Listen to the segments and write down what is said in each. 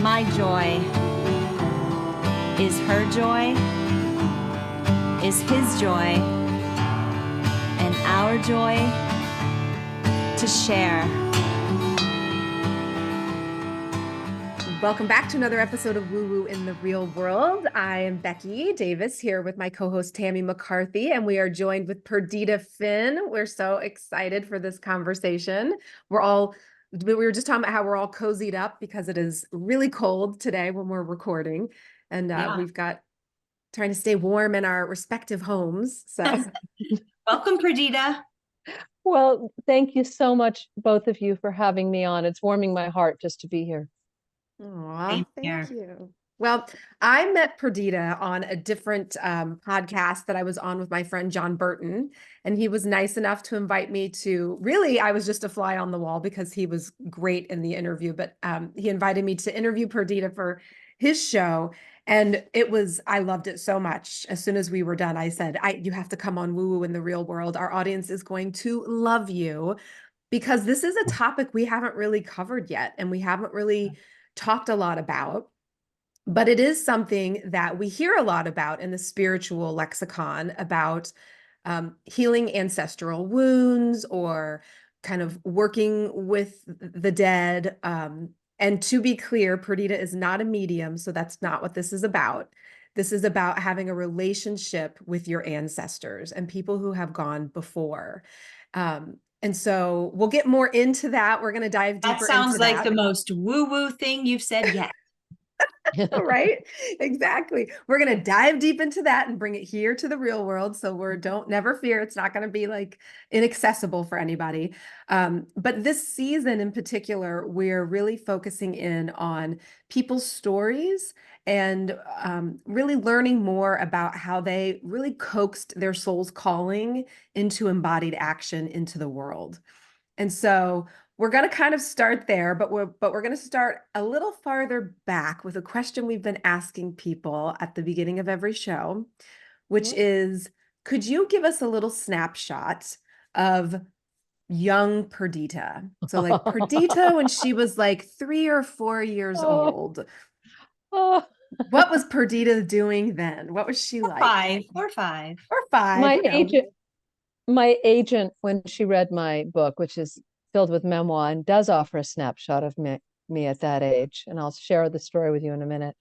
My joy is her joy, is his joy, and our joy to share. Welcome back to another episode of Woo Woo in the Real World. I am Becky Davis here with my co-host Tammy McCarthy, and we are joined with Perdita Finn. We're so excited for this conversation. We were just talking about how we're all cozied up because it is really cold today when we're recording, and we've got trying to stay warm in our respective homes. So welcome, Perdita. Well, thank you so much, both of you, for having me on. It's warming my heart just to be here. Aw, thank you. Well, I met Perdita on a different podcast that I was on with my friend John Burton, and he was nice enough to invite me to, really, I was just a fly on the wall because he was great in the interview, but he invited me to interview Perdita for his show, and I loved it so much. As soon as we were done, I said, you have to come on Woo Woo in the Real World. Our audience is going to love you because this is a topic we haven't really covered yet, and we haven't really talked a lot about, but it is something that we hear a lot about in the spiritual lexicon about healing ancestral wounds or kind of working with the dead. And to be clear, Perdita is not a medium, so that's not what this is about. This is about having a relationship with your ancestors and people who have gone before. And so we'll get more into that. We're going to dive deeper into that. That sounds like the most woo-woo thing you've said yet. Right? Exactly. We're going to dive deep into that and bring it here to the real world. So never fear. It's not going to be like inaccessible for anybody. But this season in particular, we're really focusing in on people's stories and really learning more about how they really coaxed their soul's calling into embodied action into the world. And so we're going to kind of start there, but we're going to start a little farther back with a question we've been asking people at the beginning of every show, which is, could you give us a little snapshot of young Perdita? So like Perdita when she was like 3 or 4 years old. What was Perdita doing then? What was she like? 5. Or 5. My agent, when she read my book, which is filled with memoir and does offer a snapshot of me at that age, and I'll share the story with you in a minute,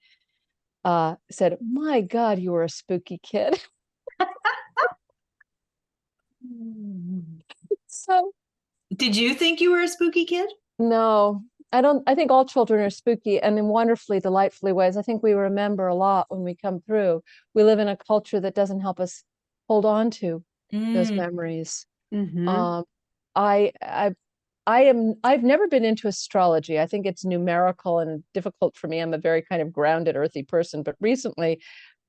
said, "My God, you were a spooky kid." So, did you think you were a spooky kid? No, I don't. I think all children are spooky and in wonderfully, delightfully ways. I think we remember a lot when we come through. We live in a culture that doesn't help us hold on to those memories. Mm-hmm. I've never been into astrology. I think it's numerical and difficult for me. I'm a very kind of grounded, earthy person. But recently,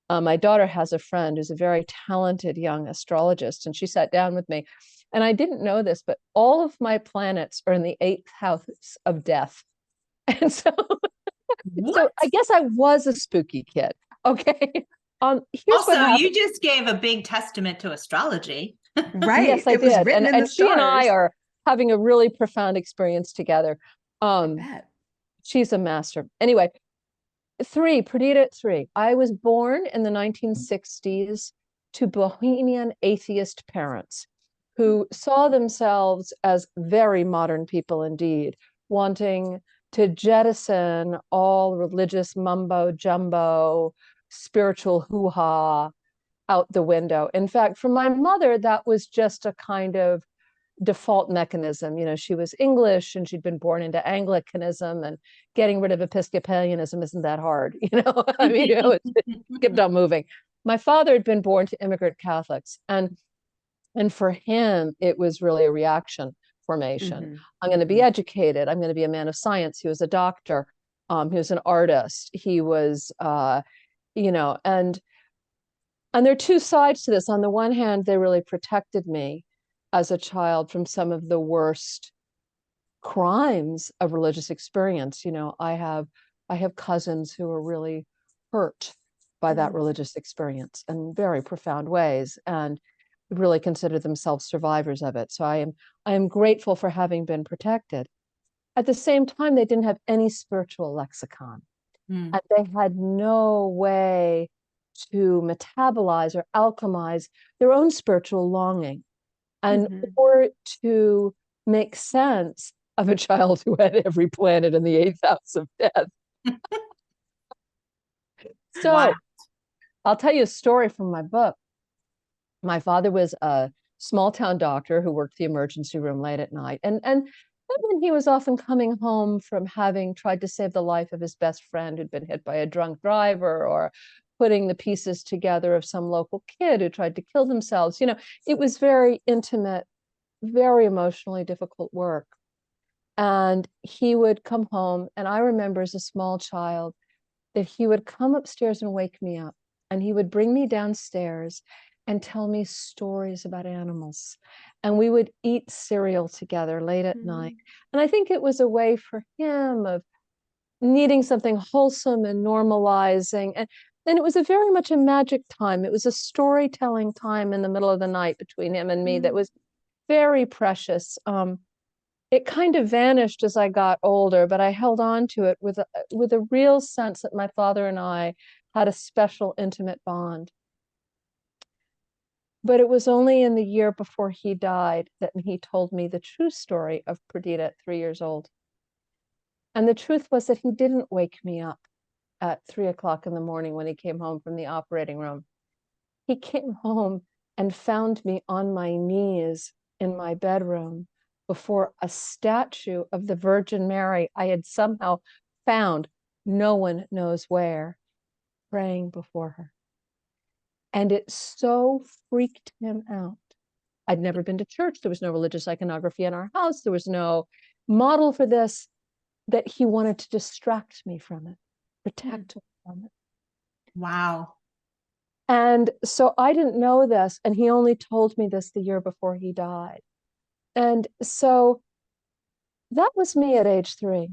my daughter has a friend who's a very talented young astrologist, and she sat down with me. And I didn't know this, but all of my planets are in the 8th house of death. And so, so I guess I was a spooky kid. Okay. Also, you just gave a big testament to astrology. Right. Yes, I did. And she and I are having a really profound experience together. She's a master. Anyway, Perdita 3. I was born in the 1960s to Bohemian atheist parents who saw themselves as very modern people indeed, wanting to jettison all religious mumbo jumbo, spiritual hoo-ha out the window. In fact, for my mother, that was just a kind of default mechanism. You know, she was English and she'd been born into Anglicanism, and getting rid of Episcopalianism isn't that hard. You know, I mean, it's kept on moving. My father had been born to immigrant Catholics, and for him, it was really a reaction formation. I'm going to be educated. I'm going to be a man of science. He was a doctor. He was an artist. He was, and there are two sides to this. On the one hand, they really protected me as a child from some of the worst crimes of religious experience. You know, I have cousins who are really hurt by that religious experience in very profound ways, and really consider themselves survivors of it. So I am grateful for having been protected. At the same time, they didn't have any spiritual lexicon. Mm. And they had no way to metabolize or alchemize their own spiritual longing, and or to make sense of a child who had every planet in the eighth house of death. So Wow. I'll tell you a story from my book. My father was a small town doctor who worked the emergency room late at night. And then he was often coming home from having tried to save the life of his best friend who'd been hit by a drunk driver, or putting the pieces together of some local kid who tried to kill themselves. You know, it was very intimate, very emotionally difficult work. And he would come home, and I remember as a small child that he would come upstairs and wake me up, and he would bring me downstairs and tell me stories about animals. And we would eat cereal together late at night. And I think it was a way for him of needing something wholesome and normalizing. And it was very much a magic time. It was a storytelling time in the middle of the night between him and me that was very precious. It kind of vanished as I got older, but I held on to it with a real sense that my father and I had a special, intimate bond. But it was only in the year before he died that he told me the true story of Perdita at 3 years old. And the truth was that he didn't wake me up at 3 o'clock in the morning when he came home from the operating room. He came home and found me on my knees in my bedroom before a statue of the Virgin Mary I had somehow found, no one knows where, praying before her. And it so freaked him out. I'd never been to church. There was no religious iconography in our house. There was no model for this, that he wanted to distract me from it, protect me from it. Wow. And so I didn't know this, and he only told me this the year before he died. And so that was me at age 3.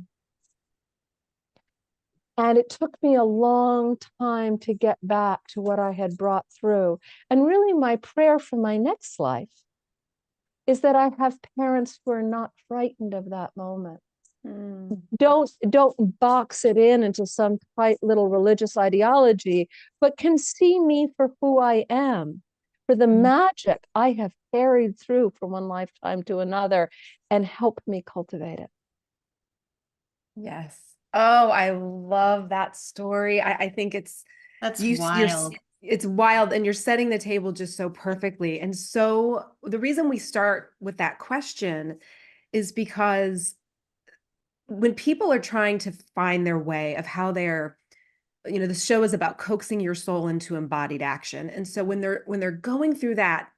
And it took me a long time to get back to what I had brought through. And really, my prayer for my next life is that I have parents who are not frightened of that moment. Don't box it in into some tight little religious ideology, but can see me for who I am, for the magic I have carried through from one lifetime to another, and help me cultivate it. Yes. Oh, I love that story. I think That's wild. It's wild, and you're setting the table just so perfectly. And so the reason we start with that question is because when people are trying to find their way of how they're, the show is about coaxing your soul into embodied action. And so when they're going through that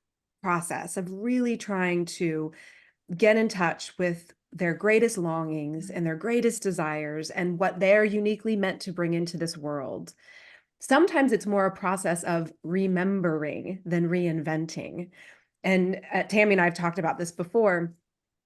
process of really trying to get in touch with their greatest longings and their greatest desires and what they're uniquely meant to bring into this world, sometimes it's more a process of remembering than reinventing. And Tammy and I have talked about this before.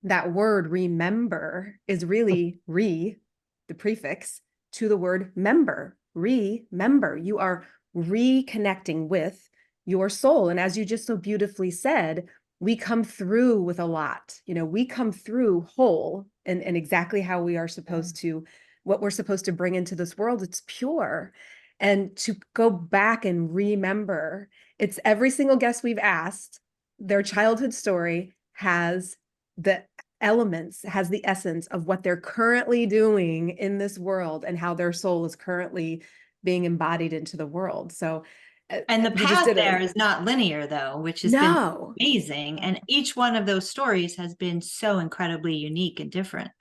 That word remember is really the prefix to the word member. Remember. You are reconnecting with your soul. And as you just so beautifully said, we come through with a lot. We come through whole and exactly how we are supposed to, what we're supposed to bring into this world. It's pure. And to go back and remember, it's every single guest we've asked, their childhood story has the elements, has the essence of what they're currently doing in this world and how their soul is currently being embodied into the world. So, and the path there is not linear, though, which has been amazing. And each one of those stories has been so incredibly unique and different.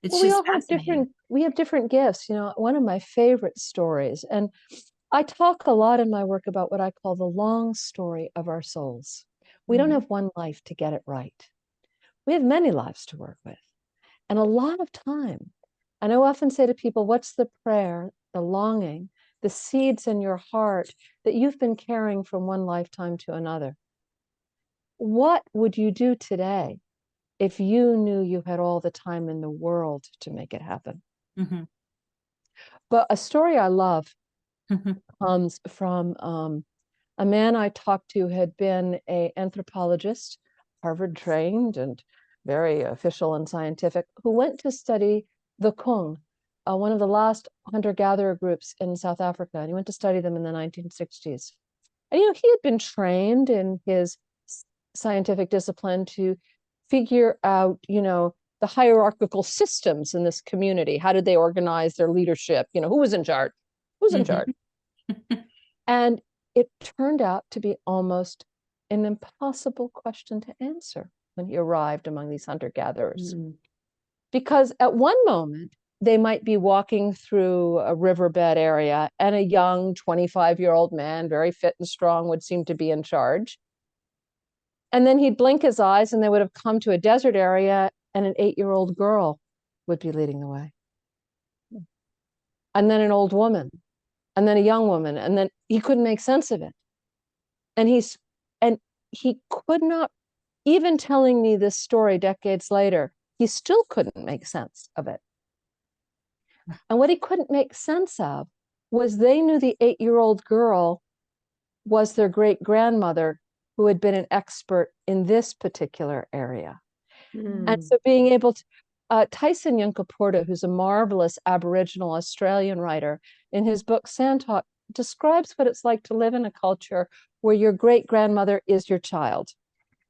It's just fascinating. We have different gifts. One of my favorite stories, and I talk a lot in my work about what I call the long story of our souls. We don't have one life to get it right. We have many lives to work with, and a lot of time. And I often say to people, what's the prayer, the longing, the seeds in your heart that you've been carrying from one lifetime to another? What would you do today if you knew you had all the time in the world to make it happen? But a story I love comes from a man I talked to, had been an anthropologist, Harvard trained and very official and scientific, who went to study the Kung, one of the last hunter-gatherer groups in South Africa, and he went to study them in the 1960s. And, he had been trained in his scientific discipline to figure out, the hierarchical systems in this community. How did they organize their leadership? Who was in charge? Who's in charge? And it turned out to be almost an impossible question to answer when he arrived among these hunter-gatherers. Because at one moment, they might be walking through a riverbed area and a young 25-year-old man, very fit and strong, would seem to be in charge. And then he'd blink his eyes and they would have come to a desert area and an 8-year-old girl would be leading the way. And then an old woman, and then a young woman, and then he couldn't make sense of it. And he could not, even telling me this story decades later, he still couldn't make sense of it. And what he couldn't make sense of was they knew the 8-year-old girl was their great-grandmother who had been an expert in this particular area. And so being able to, Tyson Yunkaporta, who's a marvelous Aboriginal Australian writer, in his book Sandtalk, describes what it's like to live in a culture where your great-grandmother is your child.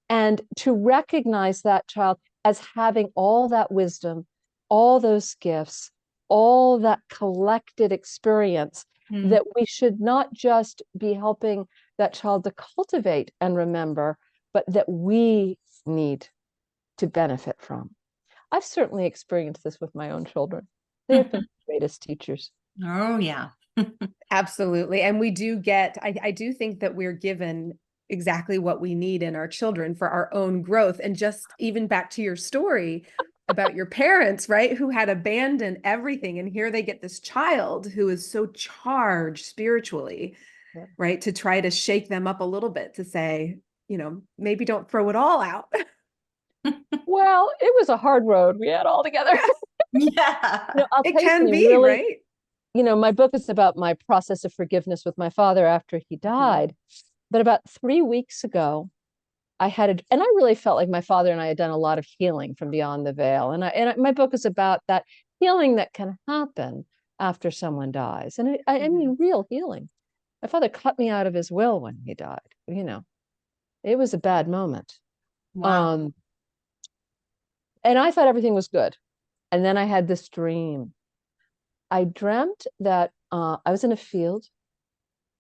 And to recognize that child as having all that wisdom, all those gifts, all that collected experience, that we should not just be helping that child to cultivate and remember, but that we need to benefit from. I've certainly experienced this with my own children. They've been the greatest teachers. Oh, yeah. Absolutely. And we do get, I do think that we're given exactly what we need in our children for our own growth. And just even back to your story about your parents, right, who had abandoned everything. And here they get this child who is so charged spiritually, right, to try to shake them up a little bit, to say, maybe don't throw it all out. Well, it was a hard road we had all together. Yeah. It can be, really, right? My book is about my process of forgiveness with my father after he died. But about 3 weeks ago, and I really felt like my father and I had done a lot of healing from beyond the veil. And my book is about that healing that can happen after someone dies. And I mean, real healing. My father cut me out of his will when he died. It was a bad moment. Wow. And I thought everything was good. And then I had this dream. I dreamt that I was in a field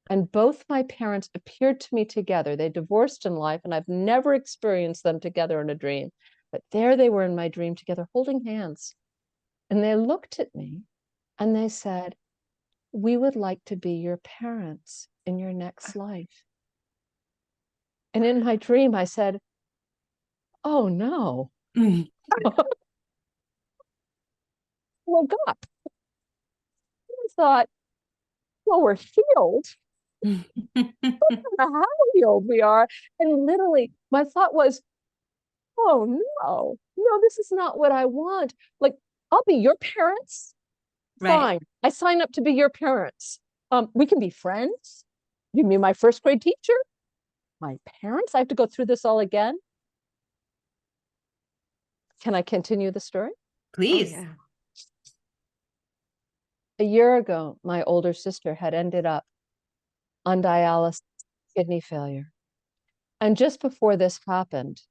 and both my parents appeared to me together. They divorced in life and I've never experienced them together in a dream. But there they were in my dream together, holding hands. And they looked at me and they said, "We would like to be your parents in your next life." And in my dream, I said, "Oh no." Woke up. I thought, well, we're healed. I don't know how healed we are. And literally, my thought was, oh no, this is not what I want. Like, I'll be your parents. Right. Fine. I sign up to be your parents. We can be friends. You can be my first grade teacher. My parents, I have to go through this all again. Can I continue the story? Please. Oh, yeah. A year ago, my older sister had ended up on dialysis, kidney failure. And just before this happened,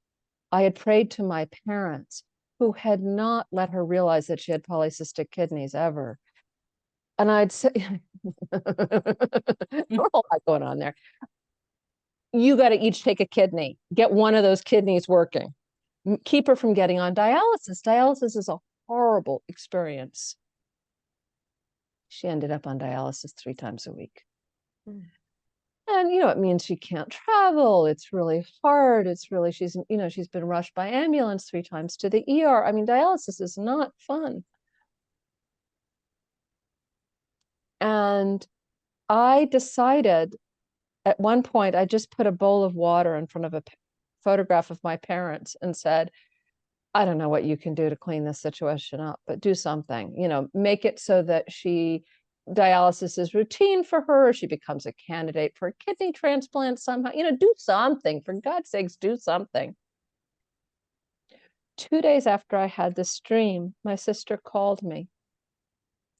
I had prayed to my parents, who had not let her realize that she had polycystic kidneys ever. And I'd say, a lot going on there. You got to each take a kidney, get one of those kidneys working, keep her from getting on dialysis. Dialysis is a horrible experience. She ended up on dialysis 3 times a week. And, it means she can't travel. It's really hard. It's really, she's been rushed by ambulance 3 times to the ER. I mean, dialysis is not fun. And I decided at one point, I just put a bowl of water in front of a photograph of my parents and said, I don't know what you can do to clean this situation up, but do something, make it so that dialysis is routine for her. She becomes a candidate for a kidney transplant somehow, do something, for God's sakes, do something. 2 days after I had this dream, my sister called me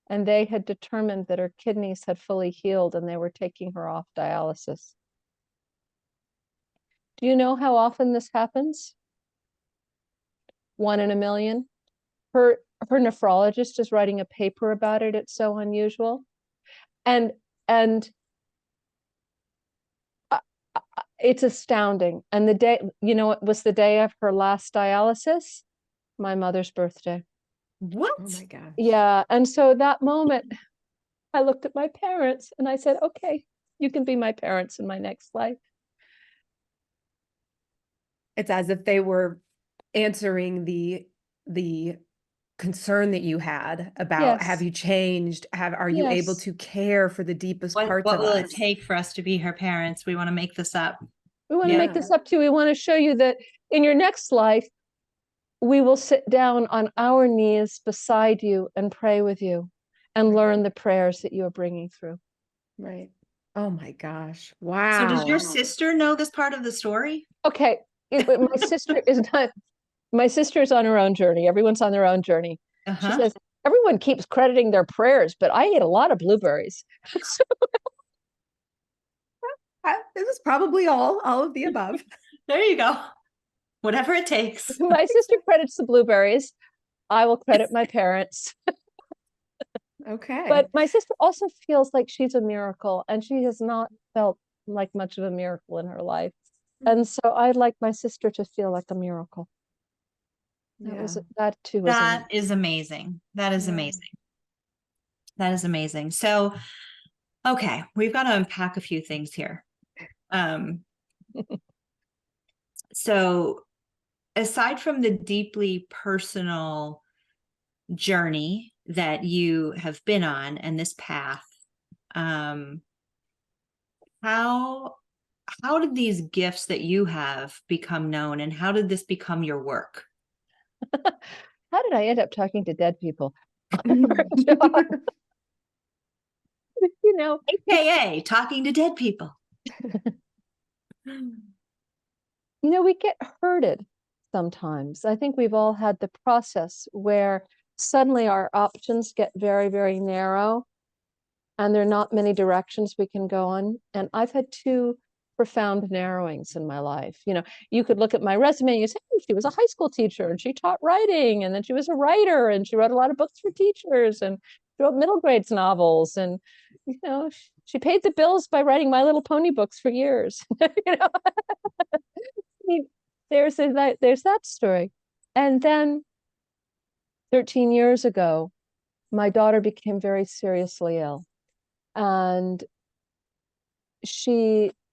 and they had determined that her kidneys had fully healed and they were taking her off dialysis. Do you know how often this happens? 1 in a million. Her nephrologist is writing a paper about it. It's so unusual. And it's astounding. And the day, you know, it was the day of her last dialysis, my mother's birthday. What? Oh my God. Yeah. And so that moment, I looked at my parents and I said, okay, you can be my parents in my next life. It's as if they were answering the concern that you had about, Yes. have you changed? Are you able to care for the deepest parts of us? What will it take for us to be her parents? We want to make this up. We want to make this up to you. We want to show you that in your next life, we will sit down on our knees beside you and pray with you and learn the prayers that you are bringing through. Right. Oh my gosh. Wow. So does your sister know this part of the story? Okay. My sister is not, my sister is on her own journey. Everyone's on their own journey. She says, everyone keeps crediting their prayers, but I ate a lot of blueberries. This is probably all of the above. There you go. Whatever it takes. My sister credits the blueberries. I will credit my parents. Okay. But my sister also feels like she's a miracle, and she has not felt like much of a miracle in her life. And so I'd like my sister to feel like a miracle. That too. That is amazing. That is amazing. That is amazing. So, okay, we've got to unpack a few things here. So aside from the deeply personal journey that you have been on and this path, how did these gifts that you have become known, and how did this become your work? How did I end up talking to dead people? You know, AKA talking to dead people. You know, we get herded sometimes. I think we've all had the process where suddenly our options get very, very narrow, and there are not many directions we can go on. And I've had 2 profound narrowings in my life. You know, you could look at my resume and you say, oh, she was a high school teacher and she taught writing, and then she was a writer and she wrote a lot of books for teachers and she wrote middle grades novels, and you know, she paid the bills by writing My Little Pony books for years. You know, I mean, there's that story. And then 13 years ago, my daughter became very seriously ill, and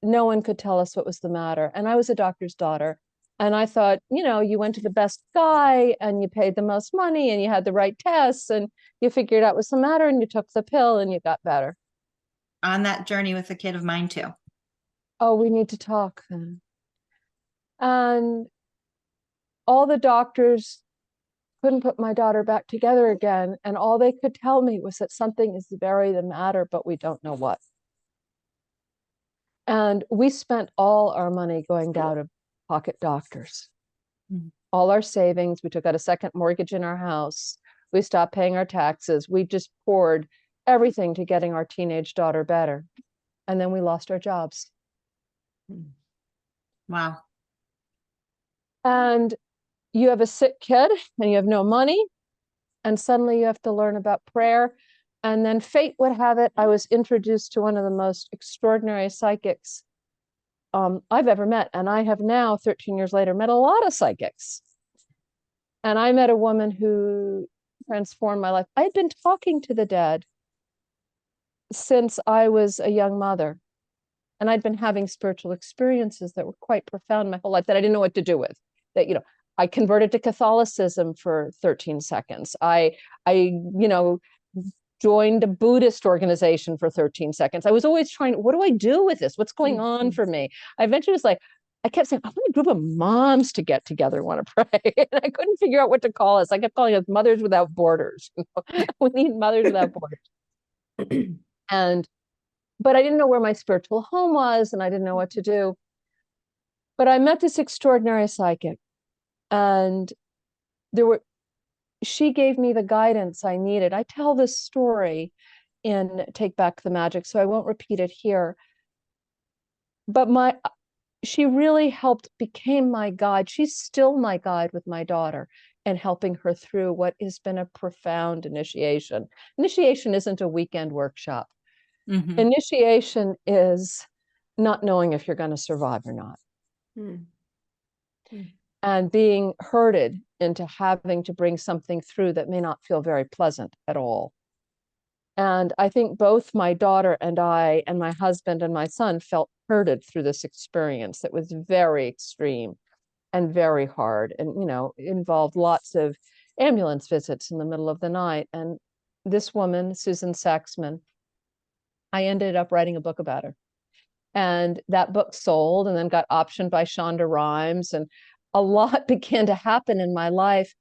no one could tell us what was the matter. And I was a doctor's daughter. And I thought, you know, you went to the best guy and you paid the most money and you had the right tests and you figured out what's the matter and you took the pill and you got better. On that journey with a kid of mine too. Oh, we need to talk then. And all the doctors couldn't put my daughter back together again. And all they could tell me was that something is very the matter, but we don't know what. And we spent all our money going down to pocket doctors, all our savings. We took out a second mortgage in our house. We stopped paying our taxes. We just poured everything to getting our teenage daughter better. And then we lost our jobs. Wow. And you have a sick kid and you have no money. And suddenly you have to learn about prayer. And then fate would have it, I was introduced to one of the most extraordinary psychics I've ever met. And I have now, 13 years later, met a lot of psychics. And I met a woman who transformed my life. I had been talking to the dead since I was a young mother. And I'd been having spiritual experiences that were quite profound my whole life that I didn't know what to do with. That, you know, I converted to Catholicism for 13 seconds. I joined a Buddhist organization for 13 seconds. I was always trying, what do I do with this? What's going on for me? I eventually was like, I kept saying, I want a group of moms to get together and want to pray. And I couldn't figure out what to call us. I kept calling us Mothers Without Borders. We need Mothers Without Borders. But I didn't know where my spiritual home was, and I didn't know what to do. But I met this extraordinary psychic, and there were she gave me the guidance I needed. I tell this story in Take Back the Magic, so I won't repeat it here. But she really helped, became my guide. She's still my guide with my daughter and helping her through what has been a profound initiation. Initiation isn't a weekend workshop. Mm-hmm. Initiation is not knowing if you're going to survive or not. Mm-hmm. And being herded into having to bring something through that may not feel very pleasant at all. And I think both my daughter and I and my husband and my son felt herded through this experience that was very extreme and very hard, and, you know, involved lots of ambulance visits in the middle of the night. And this woman, Susan Saxman, I ended up writing a book about her. And that book sold and then got optioned by Shonda Rhimes, and a lot began to happen in my life.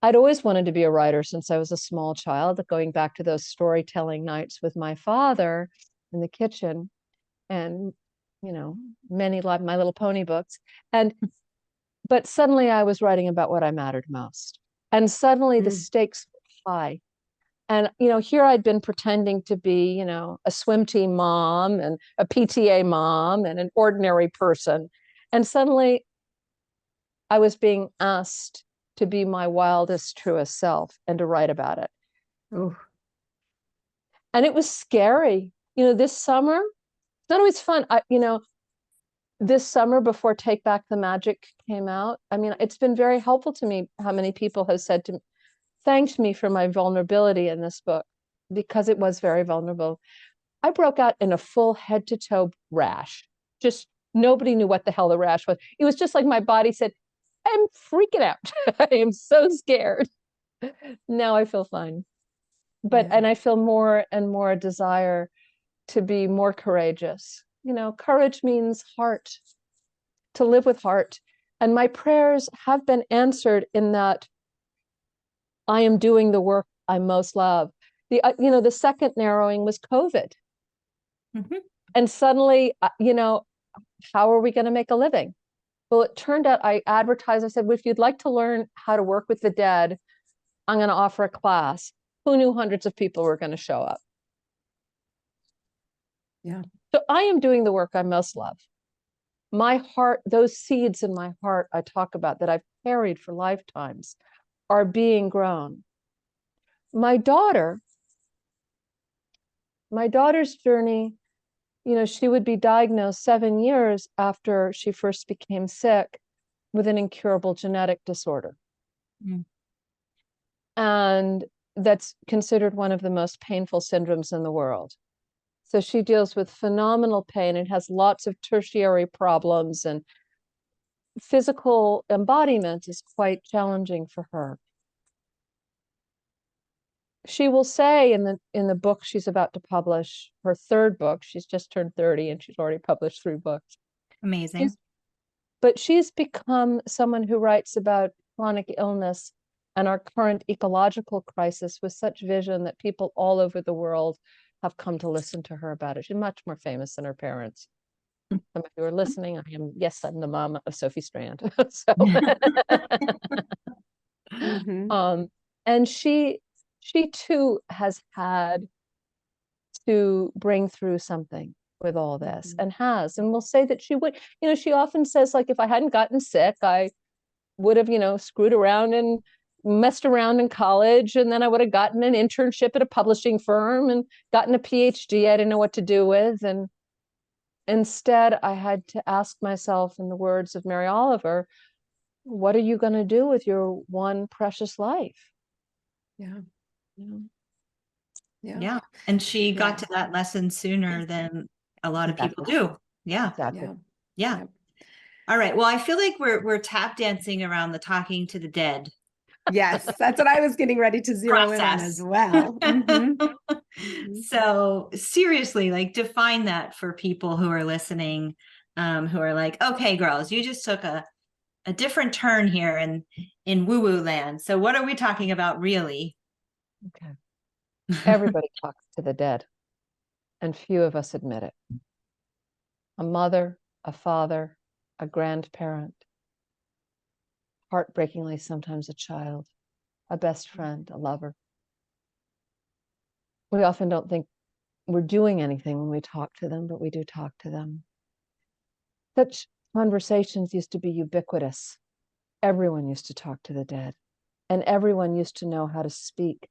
I'd always wanted to be a writer since I was a small child, going back to those storytelling nights with my father in the kitchen, and, you know, many My Little Pony books. But suddenly I was writing about what I mattered most. And suddenly the stakes were high. And, you know, here I'd been pretending to be, you know, a swim team mom and a PTA mom and an ordinary person. And suddenly I was being asked to be my wildest, truest self and to write about it. Ooh. And it was scary. You know, this summer, it's not always fun. This summer before Take Back the Magic came out, I mean, it's been very helpful to me how many people have said to me, thanked me for my vulnerability in this book, because it was very vulnerable. I broke out in a full head to toe rash. Just nobody knew what the hell the rash was. It was just like my body said, I'm freaking out. I am so scared. Now I feel fine. And I feel more and more a desire to be more courageous. You know, courage means heart, to live with heart. And my prayers have been answered in that I am doing the work I most love. The second narrowing was COVID. Mm-hmm. And suddenly, how are we going to make a living? Well, it turned out I advertised, I said, well, if you'd like to learn how to work with the dead, I'm going to offer a class. Who knew hundreds of people were going to show up? Yeah. So I am doing the work I most love. My heart, those seeds in my heart I talk about that I've carried for lifetimes, are being grown. My daughter's journey, you know, she would be diagnosed 7 years after she first became sick with an incurable genetic disorder. Mm. And that's considered one of the most painful syndromes in the world. So she deals with phenomenal pain and has lots of tertiary problems, and physical embodiment is quite challenging for her. She will say in the book she's about to publish, her third book, she's just turned 30 and she's already published 3 books. Amazing. But she's become someone who writes about chronic illness and our current ecological crisis with such vision that people all over the world have come to listen to her about it. She's much more famous than her parents. Some of you are listening. I'm the mom of Sophie Strand. So, mm-hmm. And she too has had to bring through something with all this, mm-hmm. and will say that she would, you know, she often says, like, if I hadn't gotten sick, I would have, you know, screwed around and messed around in college, and then I would have gotten an internship at a publishing firm and gotten a PhD I didn't know what to do with. And instead I had to ask myself, in the words of Mary Oliver, what are you going to do with your one precious life? Yeah. Yeah. And she got to that lesson sooner than a lot of people do. Yeah. Exactly. Yeah. All right. Well, I feel like we're tap dancing around the talking to the dead. Yes, that's what I was getting ready to zero in on as well. Mm-hmm. So seriously, like, define that for people who are listening, who are like, okay, girls, you just took a different turn here in woo-woo land. So what are we talking about really? Okay. Everybody talks to the dead, and few of us admit it. A mother, a father, a grandparent, heartbreakingly sometimes a child. a best friend, a lover. We often don't think we're doing anything when we talk to them, but we do talk to them. Such conversations used to be ubiquitous. Everyone used to talk to the dead, and everyone used to know how to speak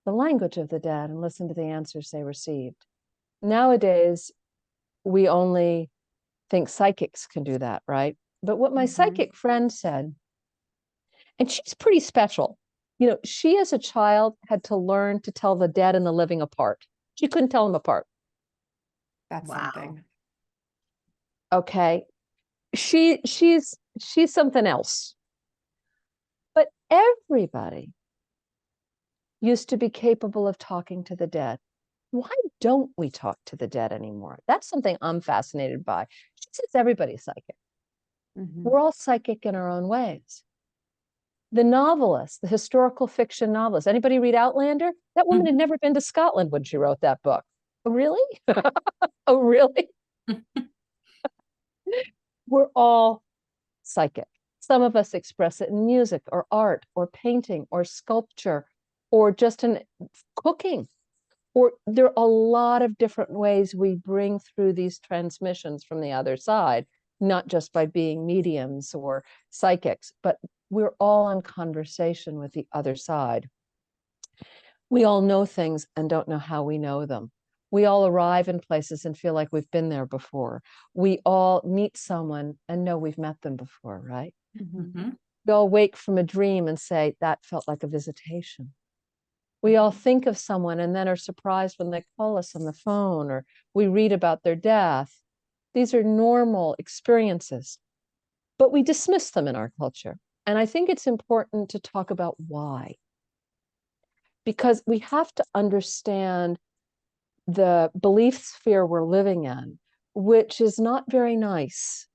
the language of the dead and listen to the answers they received. Nowadays, we only think psychics can do that, right? But what my psychic friend said, and she's pretty special, you know, she as a child had to learn to tell the dead and the living apart. She couldn't tell them apart. That's something. Okay. She's something else. But everybody used to be capable of talking to the dead. Why don't we talk to the dead anymore? That's something I'm fascinated by. She says everybody's psychic. We're all psychic in our own ways. The novelist, the historical fiction novelist, anybody read Outlander? That woman had never been to Scotland when she wrote that book. Oh, really? Oh, really? We're all psychic. Some of us express it in music or art or painting or sculpture or just in cooking. Or there are a lot of different ways we bring through these transmissions from the other side, not just by being mediums or psychics, but we're all in conversation with the other side. We all know things and don't know how we know them. We all arrive in places and feel like we've been there before. We all meet someone and know we've met them before, right? We all wake from a dream and say, that felt like a visitation. We all think of someone and then are surprised when they call us on the phone or we read about their death. These are normal experiences, but we dismiss them in our culture. And I think it's important to talk about why. Because we have to understand the belief sphere we're living in, which is not very nice.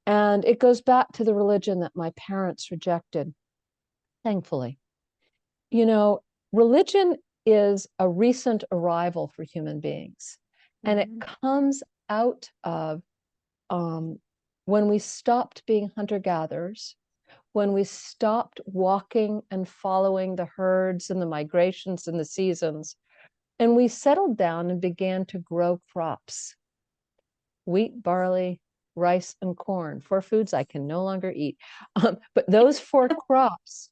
And it goes back to the religion that my parents rejected, thankfully. You know, religion is a recent arrival for human beings. And it comes out of when we stopped being hunter-gatherers, when we stopped walking and following the herds and the migrations and the seasons, and we settled down and began to grow crops: wheat, barley, rice, and corn, 4 foods I can no longer eat. But those 4 crops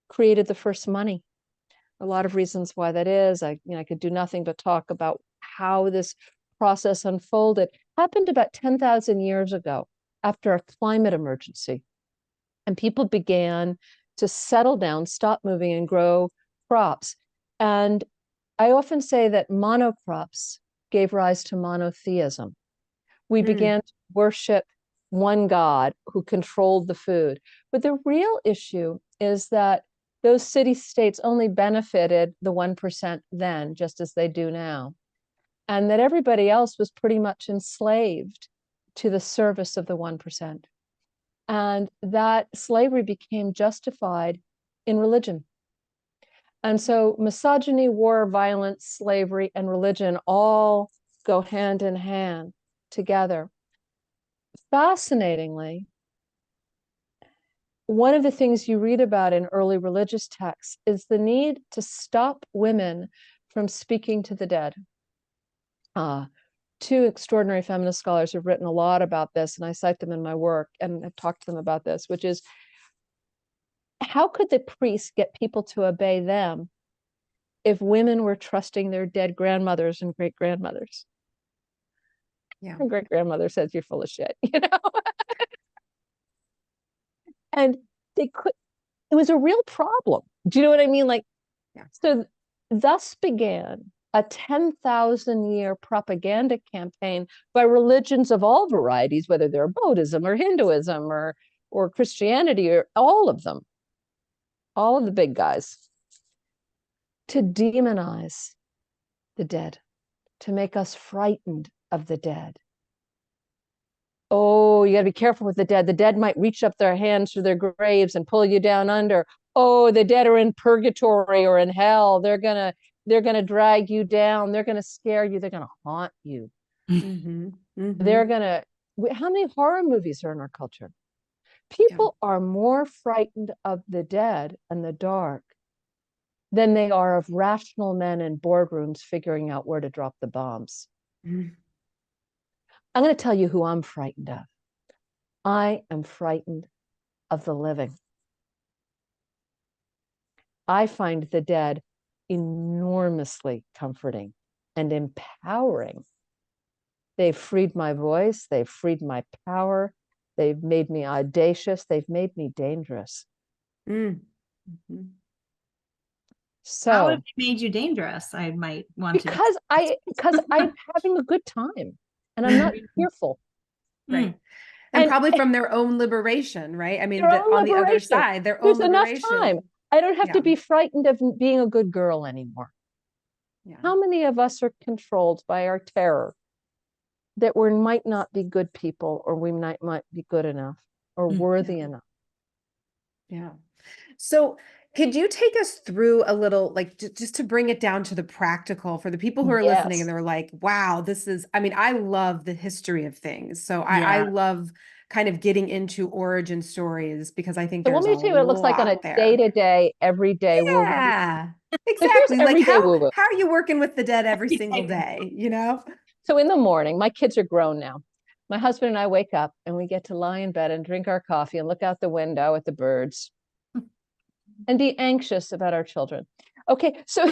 created the first money. A lot of reasons why that is. I could do nothing but talk about how this process unfolded. Happened about 10,000 years ago after a climate emergency. And people began to settle down, stop moving, and grow crops. And I often say that monocrops gave rise to monotheism. We began to worship one God who controlled the food. But the real issue is that those city-states only benefited the 1% then, just as they do now. And that everybody else was pretty much enslaved to the service of the 1%. And that slavery became justified in religion. And so misogyny, war, violence, slavery, and religion all go hand in hand together. Fascinatingly, one of the things you read about in early religious texts is the need to stop women from speaking to the dead. 2 extraordinary feminist scholars have written a lot about this, and I cite them in my work and I've talked to them about this, which is, how could the priests get people to obey them if women were trusting their dead grandmothers and great-grandmothers? Yeah. Her great-grandmother says you're full of shit, you know? And it was a real problem. Do you know what I mean? Like, so thus began a 10,000-year propaganda campaign by religions of all varieties, whether they're Buddhism or Hinduism or Christianity, or all of them, all of the big guys, to demonize the dead, to make us frightened of the dead. Oh, you got to be careful with the dead. The dead might reach up their hands to their graves and pull you down under. Oh, the dead are in purgatory or in hell. They're gonna drag you down. They're gonna scare you. They're gonna haunt you. They're gonna. How many horror movies are in our culture? People are more frightened of the dead and the dark than they are of rational men in boardrooms figuring out where to drop the bombs. I'm going to tell you who I'm frightened of. I am frightened of the living. I find the dead enormously comforting and empowering. They've freed my voice. They've freed my power. They've made me audacious. They've made me dangerous. So how have they made you dangerous? I might want to because I'm having a good time and I'm not fearful. Right. And probably from their own liberation, right? I mean, on the other side, their There's own liberation. Enough time. I don't have to be frightened of being a good girl anymore. How many of us are controlled by our terror that we might not be good people, or we might be good enough or worthy enough? Yeah. So could you take us through a little, like, just to bring it down to the practical for the people who are listening and they're like, wow, this is, I mean, I love the history of things. So I love kind of getting into origin stories because I think there's a lot there. Let me tell you what it looks like on a day-to-day, everyday woo-woo. Yeah, exactly. Like how are you working with the dead every single day, you know? So in the morning, my kids are grown now. My husband and I wake up and we get to lie in bed and drink our coffee and look out the window at the birds and be anxious about our children. Okay, so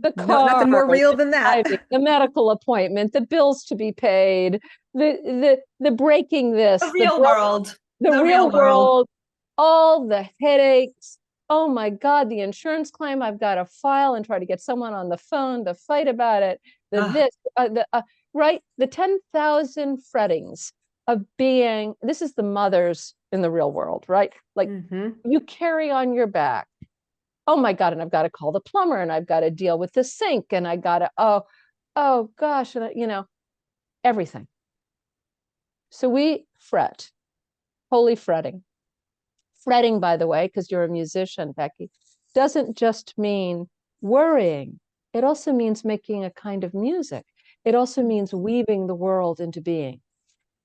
the car, nothing more real than that. The medical appointment, the bills to be paid, the breaking this, the real world, the real world, all the headaches. Oh my God, the insurance claim I've got to file and try to get someone on the phone to fight about it. Right? The 10,000 frettings of being, this is the mothers in the real world, right? Like you carry on your back. Oh my God, and I've got to call the plumber and I've got to deal with the sink and I got to, oh gosh, and you know, everything. So we fret, holy fretting. Fretting, by the way, because you're a musician, Becky, doesn't just mean worrying. It also means making a kind of music. It also means weaving the world into being.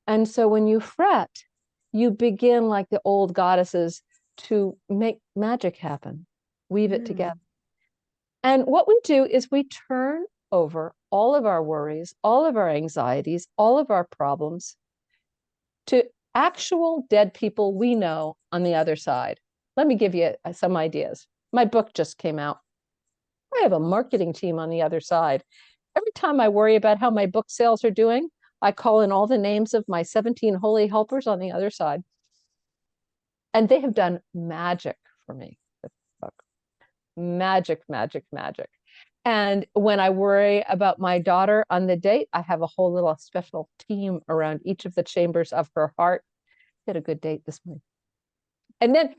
And so when you fret, you begin like the old goddesses to make magic happen, weave it together. And what we do is we turn over all of our worries, all of our anxieties, all of our problems to actual dead people we know on the other side. Let me give you some ideas. My book just came out. I have a marketing team on the other side. Every time I worry about how my book sales are doing, I call in all the names of my 17 holy helpers on the other side. And they have done magic for me with the book. Magic, magic, magic. And when I worry about my daughter on the date, I have a whole little special team around each of the chambers of her heart. Had a good date this morning. And then,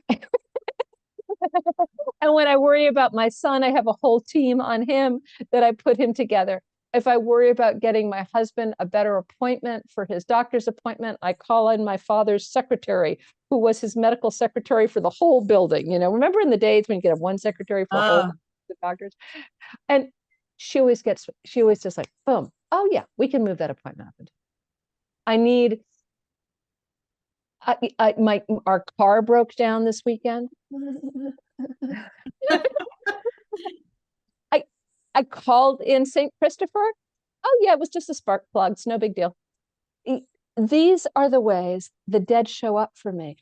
and when I worry about my son, I have a whole team on him that I put him together. If I worry about getting my husband a better appointment for his doctor's appointment, I call in my father's secretary, who was his medical secretary for the whole building. You know, remember in the days when you could have one secretary for all the doctors? And she always just like, boom. Oh yeah, we can move that appointment up. I need, our car broke down this weekend. I called in St. Christopher. Oh yeah, it was just a spark plugs, no big deal. These are the ways the dead show up for me.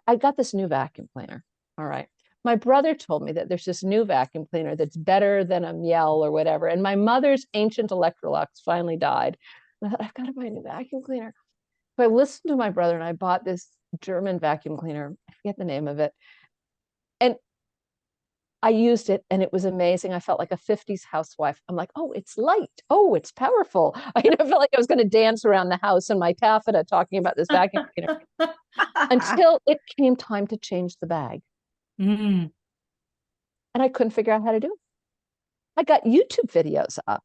I got this new vacuum cleaner. All right. My brother told me that there's this new vacuum cleaner that's better than a Miele or whatever. And my mother's ancient Electrolux finally died. And I thought, I've got to buy a new vacuum cleaner. So I listened to my brother and I bought this German vacuum cleaner. I forget the name of it. And I used it and it was amazing. I felt like a 50s housewife. I'm like, oh, it's light. Oh, it's powerful. I felt like I was going to dance around the house in my taffeta talking about this vacuum cleaner until it came time to change the bag. And I couldn't figure out how to do it. I got YouTube videos up.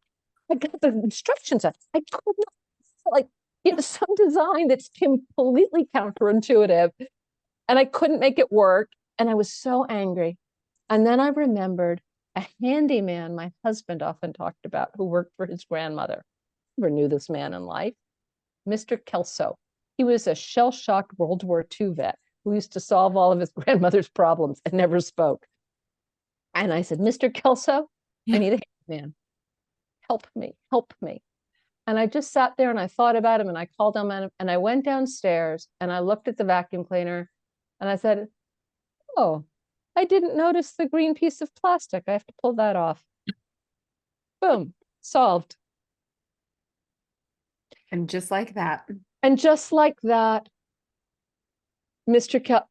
I got the instructions up. I could not, like, it was some design that's completely counterintuitive. And I couldn't make it work. And I was so angry. And then I remembered a handyman my husband often talked about who worked for his grandmother. Never knew this man in life, Mr. Kelso. He was a shell-shocked World War II vet who used to solve all of his grandmother's problems and never spoke. And I said, Mr. Kelso, I need a man. Help me, help me. And I just sat there and I thought about him and I called him and I went downstairs and I looked at the vacuum cleaner and I said, oh, I didn't notice the green piece of plastic. I have to pull that off. Boom, solved. And just like that. And just like that, Mr. Kel,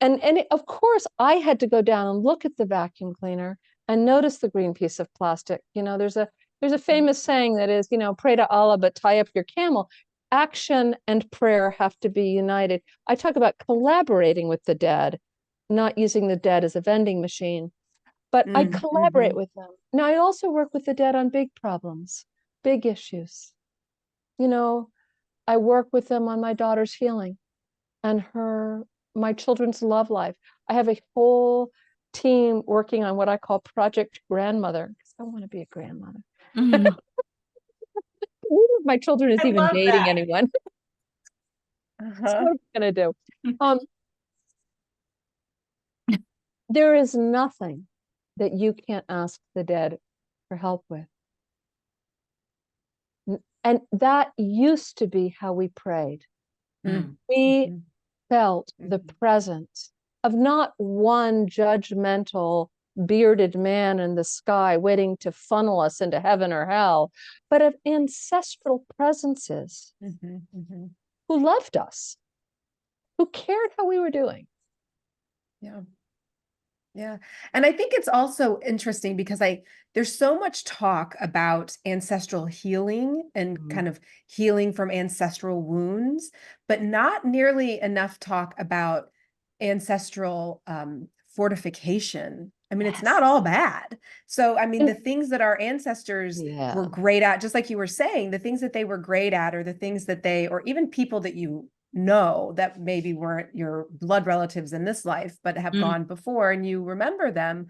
of course I had to go down and look at the vacuum cleaner and notice the green piece of plastic. You know, there's a famous saying that is, you know, pray to Allah, but tie up your camel. Action and prayer have to be united. I talk about collaborating with the dead, not using the dead as a vending machine, but I collaborate with them. Now, I also work with the dead on big problems, big issues. You know, I work with them on my daughter's healing and my children's love life. I have a whole team working on what I call Project Grandmother, because I want to be a grandmother. Neither of my children is even dating anyone. That's what I'm gonna do. There is nothing that you can't ask the dead for help with. And that used to be how we prayed. We felt the presence of not one judgmental bearded man in the sky waiting to funnel us into heaven or hell, but of ancestral presences who loved us, who cared how we were doing. Yeah. Yeah. And I think it's also interesting because there's so much talk about ancestral healing and kind of healing from ancestral wounds, but not nearly enough talk about ancestral fortification. I mean, it's not all bad. So, I mean, the things that our ancestors were great at, just like you were saying, the things that they were great at, or the things that or even people that you know that maybe weren't your blood relatives in this life, but have gone before and you remember them,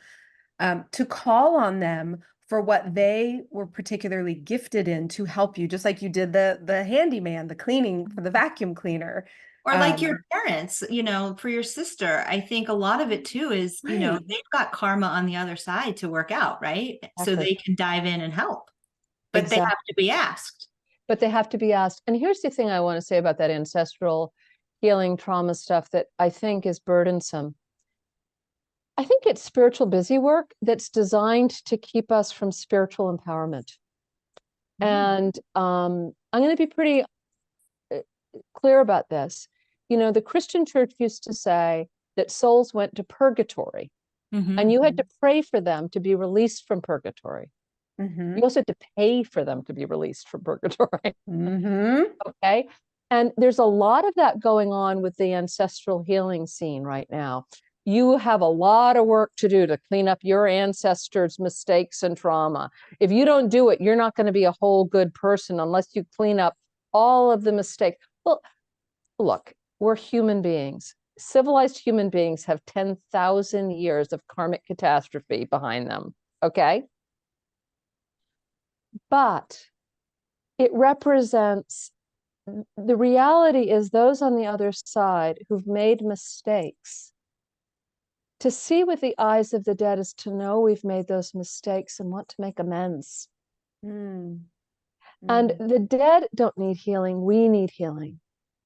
to call on them for what they were particularly gifted in to help you, just like you did the handyman, the cleaning for the vacuum cleaner. Or like your parents, you know, for your sister. I think a lot of it too is, you know, they've got karma on the other side to work out, right? Exactly. So they can dive in and help, but they have to be asked. But they have to be asked. And here's the thing I want to say about that ancestral healing trauma stuff that I think is burdensome. I think it's spiritual busy work that's designed to keep us from spiritual empowerment. And I'm going to be pretty clear about this. You know, the Christian church used to say that souls went to purgatory and you had to pray for them to be released from purgatory. You also had to pay for them to be released from purgatory. Okay. And there's a lot of that going on with the ancestral healing scene right now. You have a lot of work to do to clean up your ancestors' mistakes and trauma. If you don't do it, you're not going to be a whole good person unless you clean up all of the mistakes. Well, look, we're human beings. Civilized human beings have 10,000 years of karmic catastrophe behind them. Okay. But it represents, the reality is those on the other side who've made mistakes. To see with the eyes of the dead is to know we've made those mistakes and want to make amends. And the dead don't need healing, we need healing.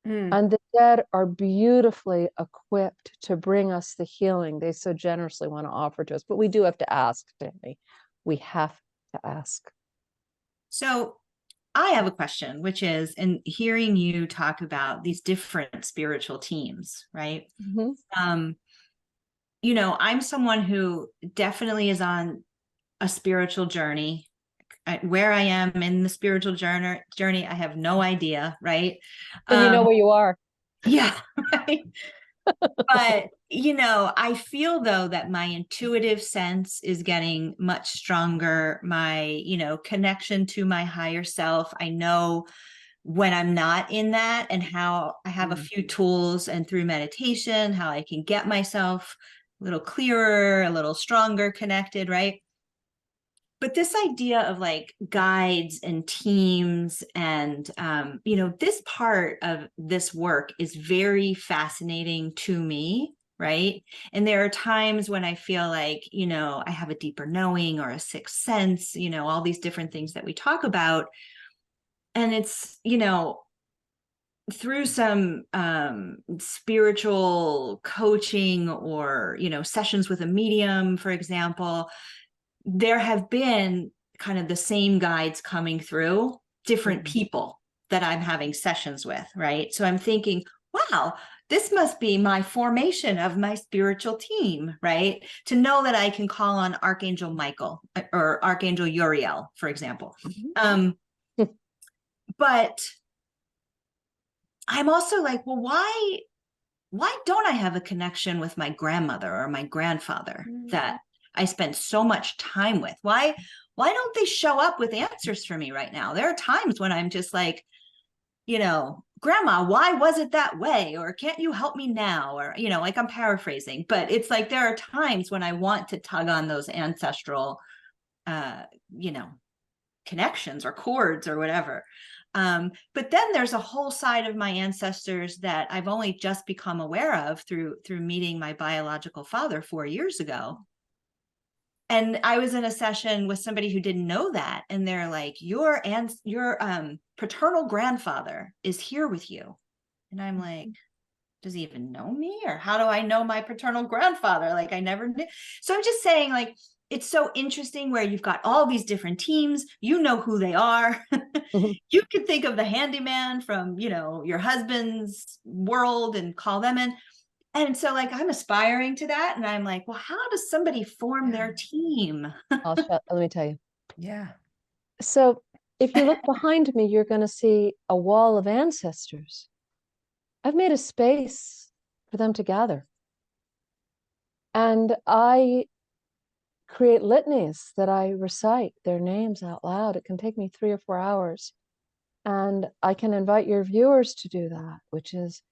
And the dead are beautifully equipped to bring us the healing they so generously want to offer to us. But we do have to ask, Danny. We have to ask. So I have a question, which is, in hearing you talk about these different spiritual teams, right? You know, I'm someone who definitely is on a spiritual journey. Where I am in the spiritual journey, I have no idea, right? And you know where you are. Yeah, right. But, you know, I feel though that my intuitive sense is getting much stronger. My, you know, connection to my higher self. I know when I'm not in that, and how I have a few tools, and through meditation, how I can get myself a little clearer, a little stronger connected, right? but this idea of like guides and teams and, you know, this part of this work is very fascinating to me, right? And there are times when I feel like, you know, I have a deeper knowing or a sixth sense, you know, all these different things that we talk about. And it's, you know, through some spiritual coaching or, you know, sessions with a medium, for example, there have been kind of the same guides coming through, different people that I'm having sessions with, right? So I'm thinking, wow, this must be my formation of my spiritual team, right? To know that I can call on Archangel Michael or Archangel Uriel, for example. But I'm also like, well, why don't I have a connection with my grandmother or my grandfather that I spent so much time with? Why don't they show up with answers for me right now? There are times when I'm just like, you know, Grandma, why was it that way? Or can't you help me now? Or, you know, like I'm paraphrasing, but it's like there are times when I want to tug on those ancestral, you know, connections or cords or whatever. But then there's a whole side of my ancestors that I've only just become aware of through meeting my biological father 4 years ago. And I was in a session with somebody who didn't know that, and they're like, your paternal grandfather is here with you. And I'm like, does he even know me? Or how do I know my paternal grandfather? Like, I never knew. So I'm just saying, like, it's so interesting where you've got all these different teams, you know who they are. You could think of the handyman from, you know, your husband's world and call them in. And so like, I'm aspiring to that. And I'm like, well, how does somebody form their team? Let me tell you. Yeah. So if you look behind me, you're going to see a wall of ancestors. I've made a space for them to gather. And I create litanies that I recite their names out loud. It can take me 3 or 4 hours. And I can invite your viewers to do that, which is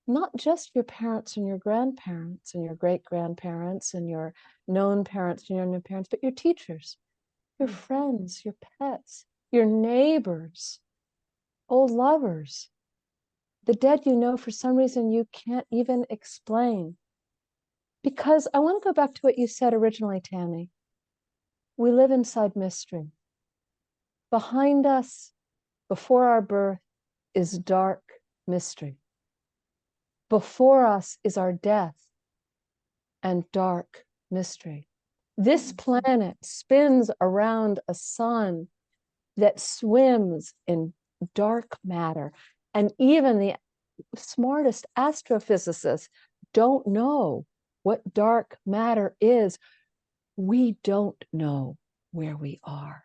not just your parents and your grandparents and your great-grandparents and your known parents and your known parents, but your teachers, your friends, your pets, your neighbors, old lovers, the dead you know for some reason you can't even explain. Because I want to go back to what you said originally, Tammy. We live inside mystery. Behind us, before our birth, is dark mystery. Before us is our death and dark mystery. This planet spins around a sun that swims in dark matter. And even the smartest astrophysicists don't know what dark matter is. We don't know where we are.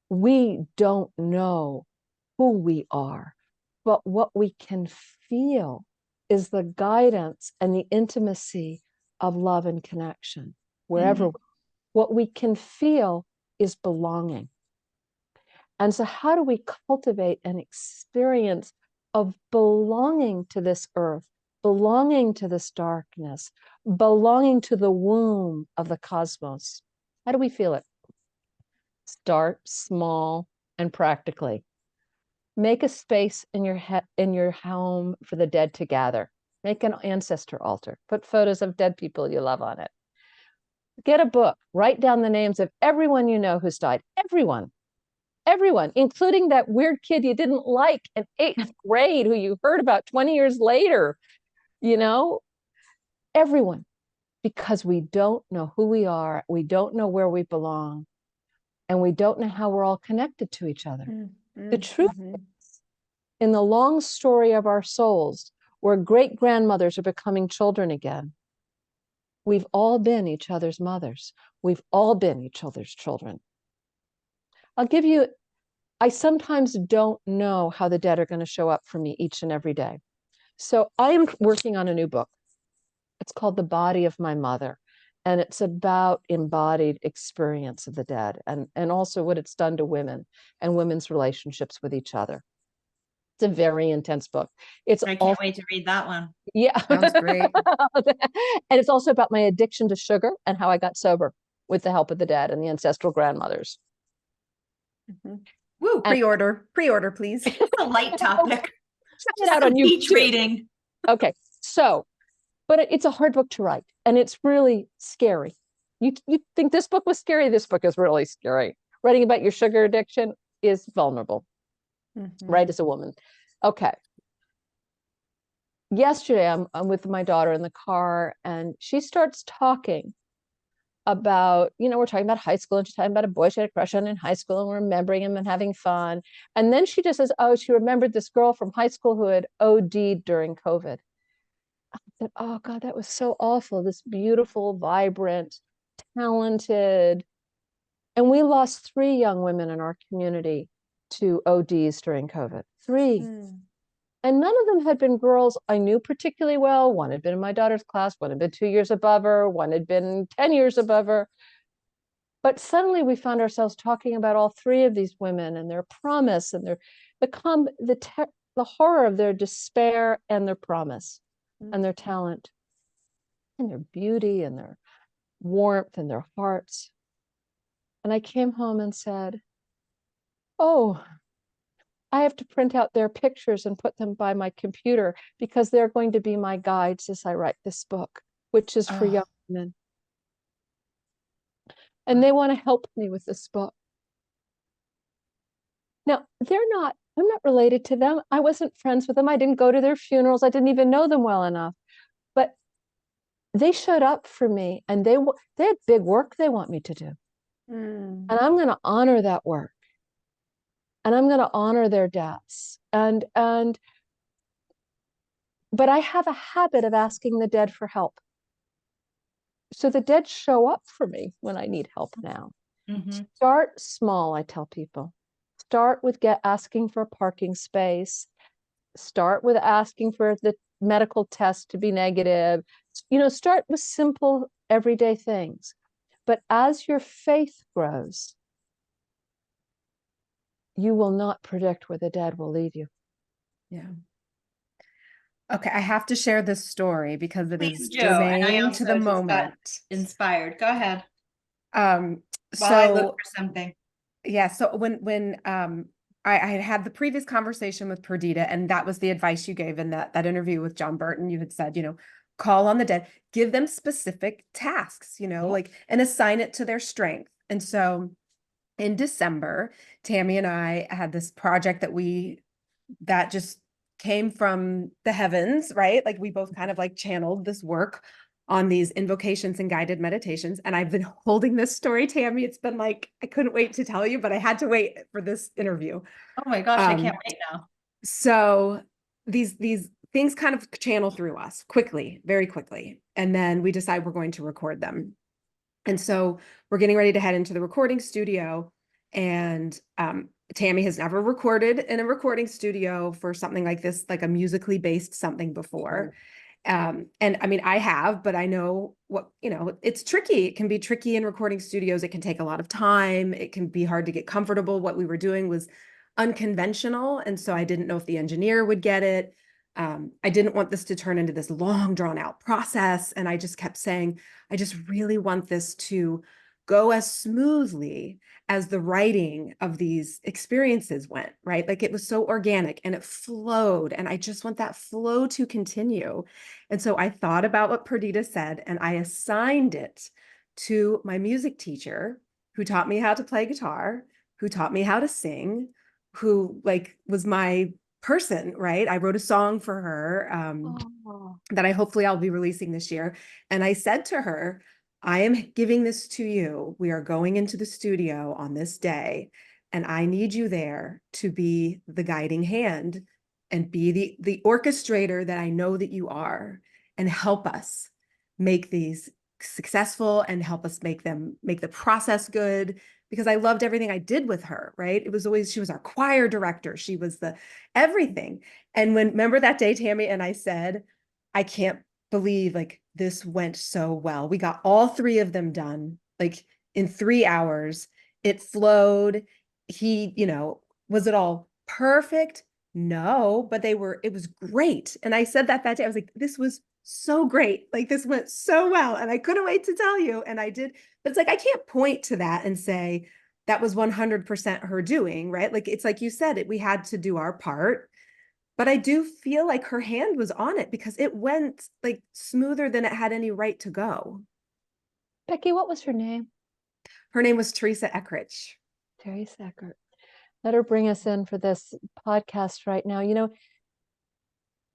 We don't know who we are. But what we can feel is the guidance and the intimacy of love and connection. Wherever what we can feel is belonging. And so how do we cultivate an experience of belonging to this earth, belonging to this darkness, belonging to the womb of the cosmos? How do we feel it? Start small and practically. Make a space in your home for the dead to gather. Make an ancestor altar. Put photos of dead people you love on it. Get a book. Write down the names of everyone you know who's died. Everyone, including that weird kid you didn't like in 8th grade who you heard about 20 years later. You know, everyone, because we don't know who we are. We don't know where we belong. And we don't know how we're all connected to each other. The truth is, in the long story of our souls, where great-grandmothers are becoming children again, we've all been each other's mothers. We've all been each other's children. I sometimes don't know how the dead are going to show up for me each and every day. So I am working on a new book. It's called The Body of My Mother. And it's about embodied experience of the dead and also what it's done to women and women's relationships with each other. It's a very intense book. I can't wait to read that one. Yeah. Sounds great. And it's also about my addiction to sugar and how I got sober. with the help of the dead and the ancestral grandmothers. Woo, pre-order, please. A light topic. Check it out on Beach YouTube. reading. Okay, so, but it's a hard book to write, and it's really scary. You think this book was scary? This book is really scary. Writing about your sugar addiction is vulnerable, right, as a woman. Okay. Yesterday, I'm with my daughter in the car, and she starts talking about, we're talking about high school, and she's talking about a boy she had a crush on in high school, and we're remembering him and having fun. And then she just says, oh, she remembered this girl from high school who had OD'd during COVID. I said, oh God, that was so awful. This beautiful, vibrant, talented. And we lost 3 young women in our community to ODs during COVID. 3. And none of them had been girls I knew particularly well. One had been in my daughter's class, one had been 2 years above her, one had been 10 years above her. But suddenly we found ourselves talking about all 3 of these women and their promise and the horror of their despair and their promise and their talent and their beauty and their warmth and their hearts. And I came home and said, oh, I have to print out their pictures and put them by my computer because they're going to be my guides as I write this book, which is for young women. And they want to help me with this book. Now, I'm not related to them. I wasn't friends with them. I didn't go to their funerals. I didn't even know them well enough. But they showed up for me, and they had big work they want me to do. And I'm going to honor that work. And I'm going to honor their deaths. But I have a habit of asking the dead for help. So the dead show up for me when I need help now. Start small, I tell people. Start with asking for a parking space. Start with asking for the medical test to be negative. Start with simple, everyday things. But as your faith grows, you will not predict where the dead will lead you. Yeah. Okay, I have to share this story because it is germane to the moment. Inspired. Go ahead. While I look for something. Yeah. So when I had the previous conversation with Perdita, and that was the advice you gave in that interview with John Burton. You had said, call on the dead, give them specific tasks, and assign it to their strength. And so in December, Tammy and I had this project that just came from the heavens, right? Like we both kind of like channeled this work on these invocations and guided meditations. And I've been holding this story, Tammy. It's been like, I couldn't wait to tell you, but I had to wait for this interview. Oh my gosh, I can't wait now. So these things kind of channel through us quickly, very quickly. And then we decide we're going to record them. And so we're getting ready to head into the recording studio. And Tammy has never recorded in a recording studio for something like this, like a musically based something before. And I mean, I have, but I know it's tricky. It can be tricky in recording studios. It can take a lot of time. It can be hard to get comfortable. What we were doing was unconventional. And so I didn't know if the engineer would get it. I didn't want this to turn into this long drawn out process. And I just kept saying, I just really want this to go as smoothly as the writing of these experiences went, right? Like it was so organic and it flowed, and I just want that flow to continue. And so I thought about what Perdita said, and I assigned it to my music teacher, who taught me how to play guitar, who taught me how to sing, who was my person, right? I wrote a song for her that hopefully I'll be releasing this year. And I said to her, I am giving this to you. We are going into the studio on this day, and I need you there to be the guiding hand and be the orchestrator that I know that you are, and help us make these successful and help us make the process good, because I loved everything I did with her, right? It was always, she was our choir director. She was the everything. And remember that day, Tammy, and I said, I can't believe this went so well. We got all 3 of them done in 3 hours. It flowed. Was it all perfect? No, but it was great. And I said that day, I was like, this was so great. Like this went so well. And I couldn't wait to tell you. And I did. But it's like, I can't point to that and say that was 100% her doing, right? Like, it's like you said, we had to do our part. But I do feel like her hand was on it because it went like smoother than it had any right to go. Becky, what was her name? Her name was Teresa Eckrich. Teresa Eckert. Let her bring us in for this podcast right now. You know,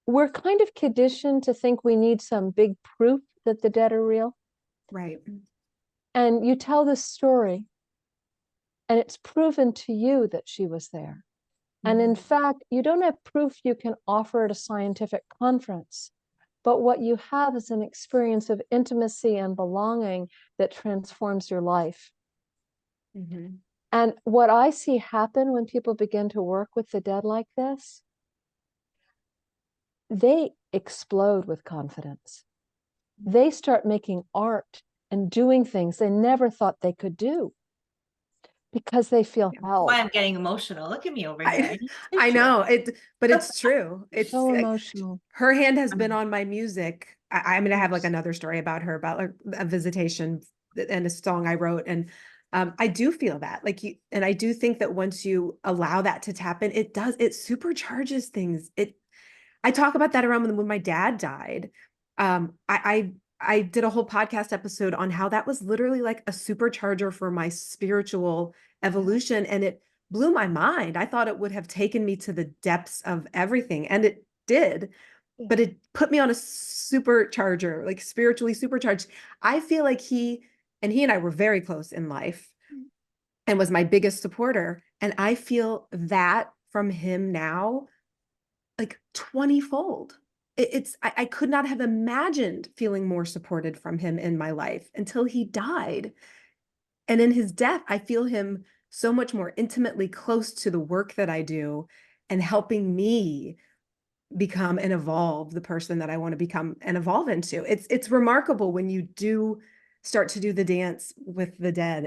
we're kind of conditioned to think we need some big proof that the dead are real. Right. And you tell this story, and it's proven to you that she was there. And in fact, you don't have proof you can offer at a scientific conference, but what you have is an experience of intimacy and belonging that transforms your life. And what I see happen when people begin to work with the dead like this, they explode with confidence. They start making art and doing things they never thought they could do because they feel held. Why I'm getting emotional. Look at me over here. I know it, but it's true. It's so emotional. Her hand has been on my music. I'm going to have like another story about her, about like a visitation and a song I wrote. And I do feel that like you, and I do think that once you allow that to tap in, it supercharges things. I talk about that around when my dad died. I did a whole podcast episode on how that was literally like a supercharger for my spiritual evolution. And it blew my mind. I thought it would have taken me to the depths of everything. And it did, but it put me on a supercharger, like spiritually supercharged. I feel like he and I were very close in life and was my biggest supporter. And I feel that from him now, like 20-fold. I could not have imagined feeling more supported from him in my life until he died. And in his death, I feel him so much more intimately close to the work that I do and helping me become and evolve the person that I want to become and evolve into. It's remarkable when you do start to do the dance with the dead.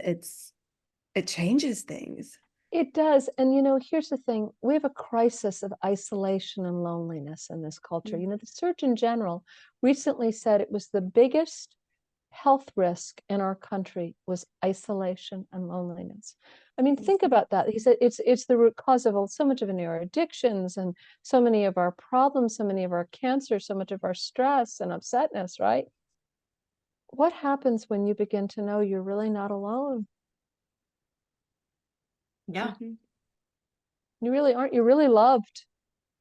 It changes things. It does. And, you know, here's the thing. We have a crisis of isolation and loneliness in this culture. You know, the Surgeon General recently said it was the biggest health risk in our country was isolation and loneliness. I mean, think about that. He said it's the root cause of so much of our addictions and so many of our problems, so many of our cancers, so much of our stress and upsetness, right? What happens when you begin to know you're really not alone? Yeah. You really aren't. You're really loved.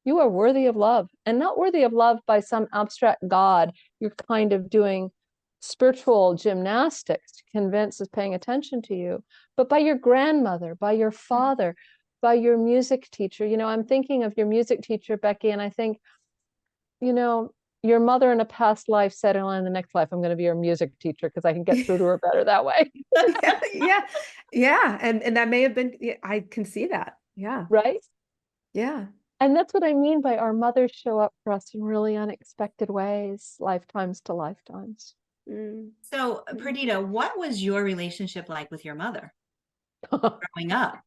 You are worthy of love, and not worthy of love by some abstract God. You're kind of doing spiritual gymnastics to convince is paying attention to you, but by your grandmother, by your father, by your music teacher. You know, I'm thinking of your music teacher, Becky, and I think, you know, your mother in a past life said, oh, in the next life, I'm going to be your music teacher because I can get through to her better that way. Yeah. And that may have been, I can see that. Yeah. Right. Yeah. And that's what I mean by our mothers show up for us in really unexpected ways, lifetimes to lifetimes. So, Perdita, what was your relationship like with your mother growing up?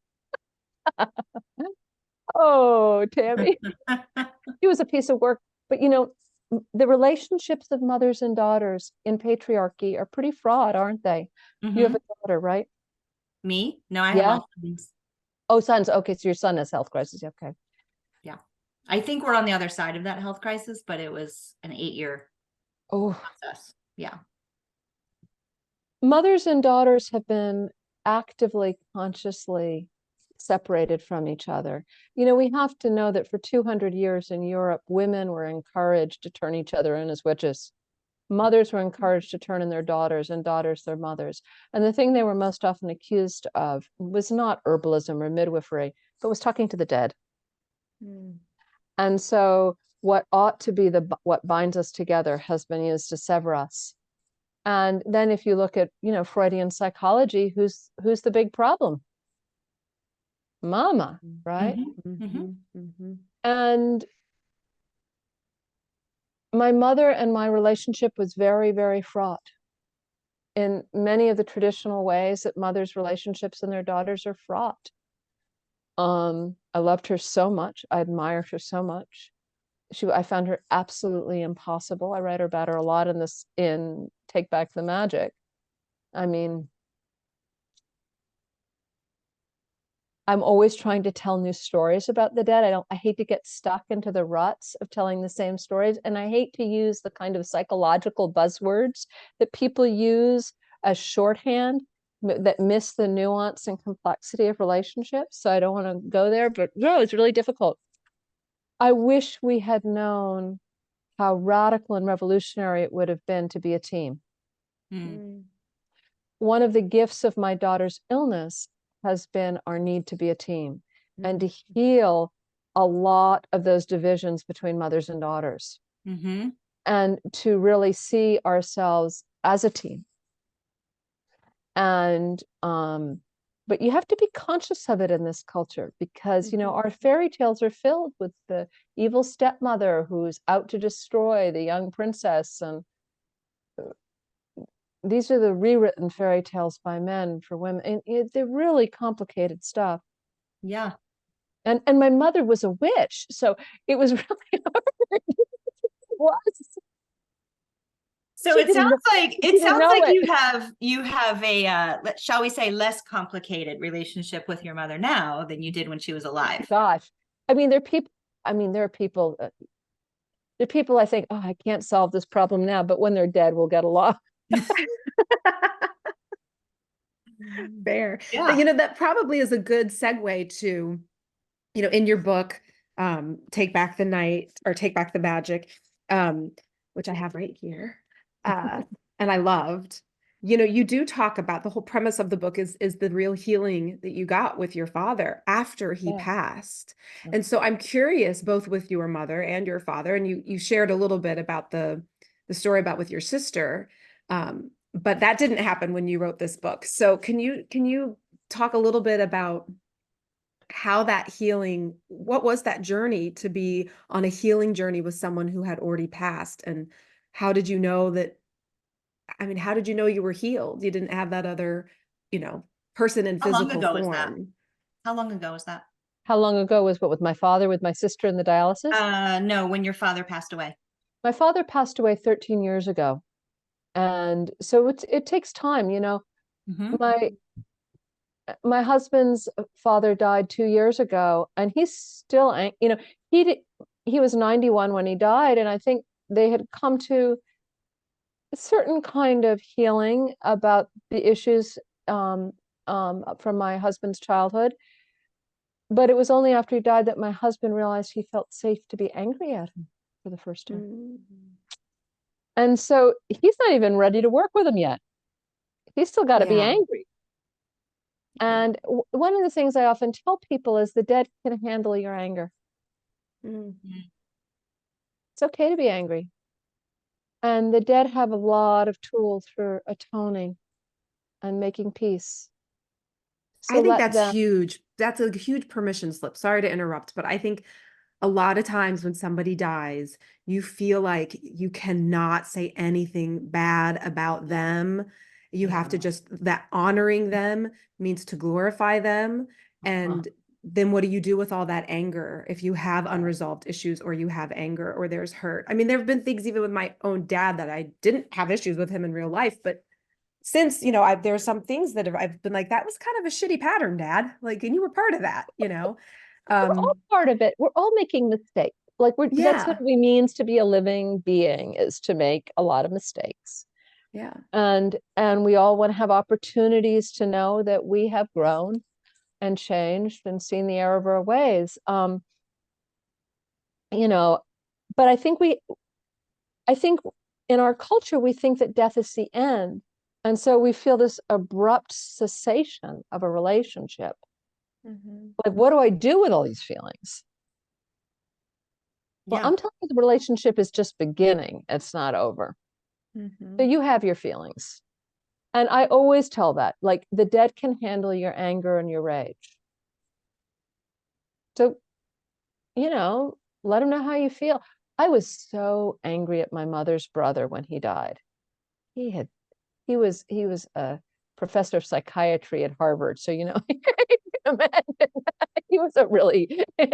Oh, Tammy. She was a piece of work. But, you know, the relationships of mothers and daughters in patriarchy are pretty fraught, aren't they? You have a daughter, right? Me? No, I have all sons. Oh, sons. Okay, so your son has health crisis. Okay. Yeah. I think we're on the other side of that health crisis, but it was an 8-year process. Yeah. Mothers and daughters have been actively, consciously separated from each other. You know, we have to know that for 200 years in Europe, women were encouraged to turn each other in as witches. Mothers were encouraged to turn in their daughters and daughters their mothers. And the thing they were most often accused of was not herbalism or midwifery, but was talking to the dead. And so what ought to be what binds us together has been used to sever us. And then if you look at, you know, Freudian psychology, who's the big problem? Mama, right? And my mother and my relationship was very, very fraught in many of the traditional ways that mothers' relationships and their daughters are fraught. I loved her so much. I admired her so much. I found her absolutely impossible. I write about her a lot in Take Back the Magic. I mean, I'm always trying to tell new stories about the dead. I hate to get stuck into the ruts of telling the same stories. And I hate to use the kind of psychological buzzwords that people use as shorthand that miss the nuance and complexity of relationships. So I don't want to go there, but no, it's really difficult. I wish we had known how radical and revolutionary it would have been to be a team. Mm. One of the gifts of my daughter's illness has been our need to be a team and to heal a lot of those divisions between mothers and daughters, and to really see ourselves as a team. And but you have to be conscious of it in this culture, because our fairy tales are filled with the evil stepmother who's out to destroy the young princess, and these are the rewritten fairy tales by men for women, and they're really complicated stuff. Yeah. And my mother was a witch, so it was really hard. It was. So it sounds like you have a shall we say, less complicated relationship with your mother now than you did when she was alive. Gosh, I mean, there are people I think, oh, I can't solve this problem now, but when they're dead, we'll get along. Fair. Yeah. That probably is a good segue to, in your book, Take Back the Night, or Take Back the Magic, which I have right here. And I loved, you do talk about the whole premise of the book is the real healing that you got with your father after he passed. And so I'm curious, both with your mother and your father, and you shared a little bit about the story about with your sister, but that didn't happen when you wrote this book. So can you talk a little bit about how that healing, what was that journey to be on a healing journey with someone who had already passed? And how did you know that, how did you know you were healed? You didn't have that other, person in physical form. How long ago was that? How long ago was what, with my father, with my sister in the dialysis? No, when your father passed away. My father passed away 13 years ago. And so it takes time, My husband's father died 2 years ago, and he's still, he was 91 when he died, and I think they had come to a certain kind of healing about the issues from my husband's childhood. But it was only after he died that my husband realized he felt safe to be angry at him for the first time. And so he's not even ready to work with him yet. He's still got to be angry. And one of the things I often tell people is the dead can handle your anger. It's okay to be angry. And the dead have a lot of tools for atoning and making peace. So I think that's huge. That's a huge permission slip. Sorry to interrupt, but I think a lot of times when somebody dies, you feel like you cannot say anything bad about them. You have to that honoring them means to glorify them. And then what do you do with all that anger if you have unresolved issues, or you have anger, or there's hurt? There have been things even with my own dad that I didn't have issues with him in real life, but since, there's some things that I've been like, that was kind of a shitty pattern, Dad. Like, and you were part of that, We're all part of it. We're all making mistakes. That's what it means to be a living being, is to make a lot of mistakes. Yeah. And we all want to have opportunities to know that we have grown and changed and seen the error of our ways. But I think in our culture, we think that death is the end. And so we feel this abrupt cessation of a relationship. Like, what do I do with all these feelings? Well, I'm telling you, the relationship is just beginning. It's not over. So you have your feelings. And I always tell that, like, the dead can handle your anger and your rage. So, let them know how you feel. I was so angry at my mother's brother when he died. He was a professor of psychiatry at Harvard. So, you can imagine he was a really, he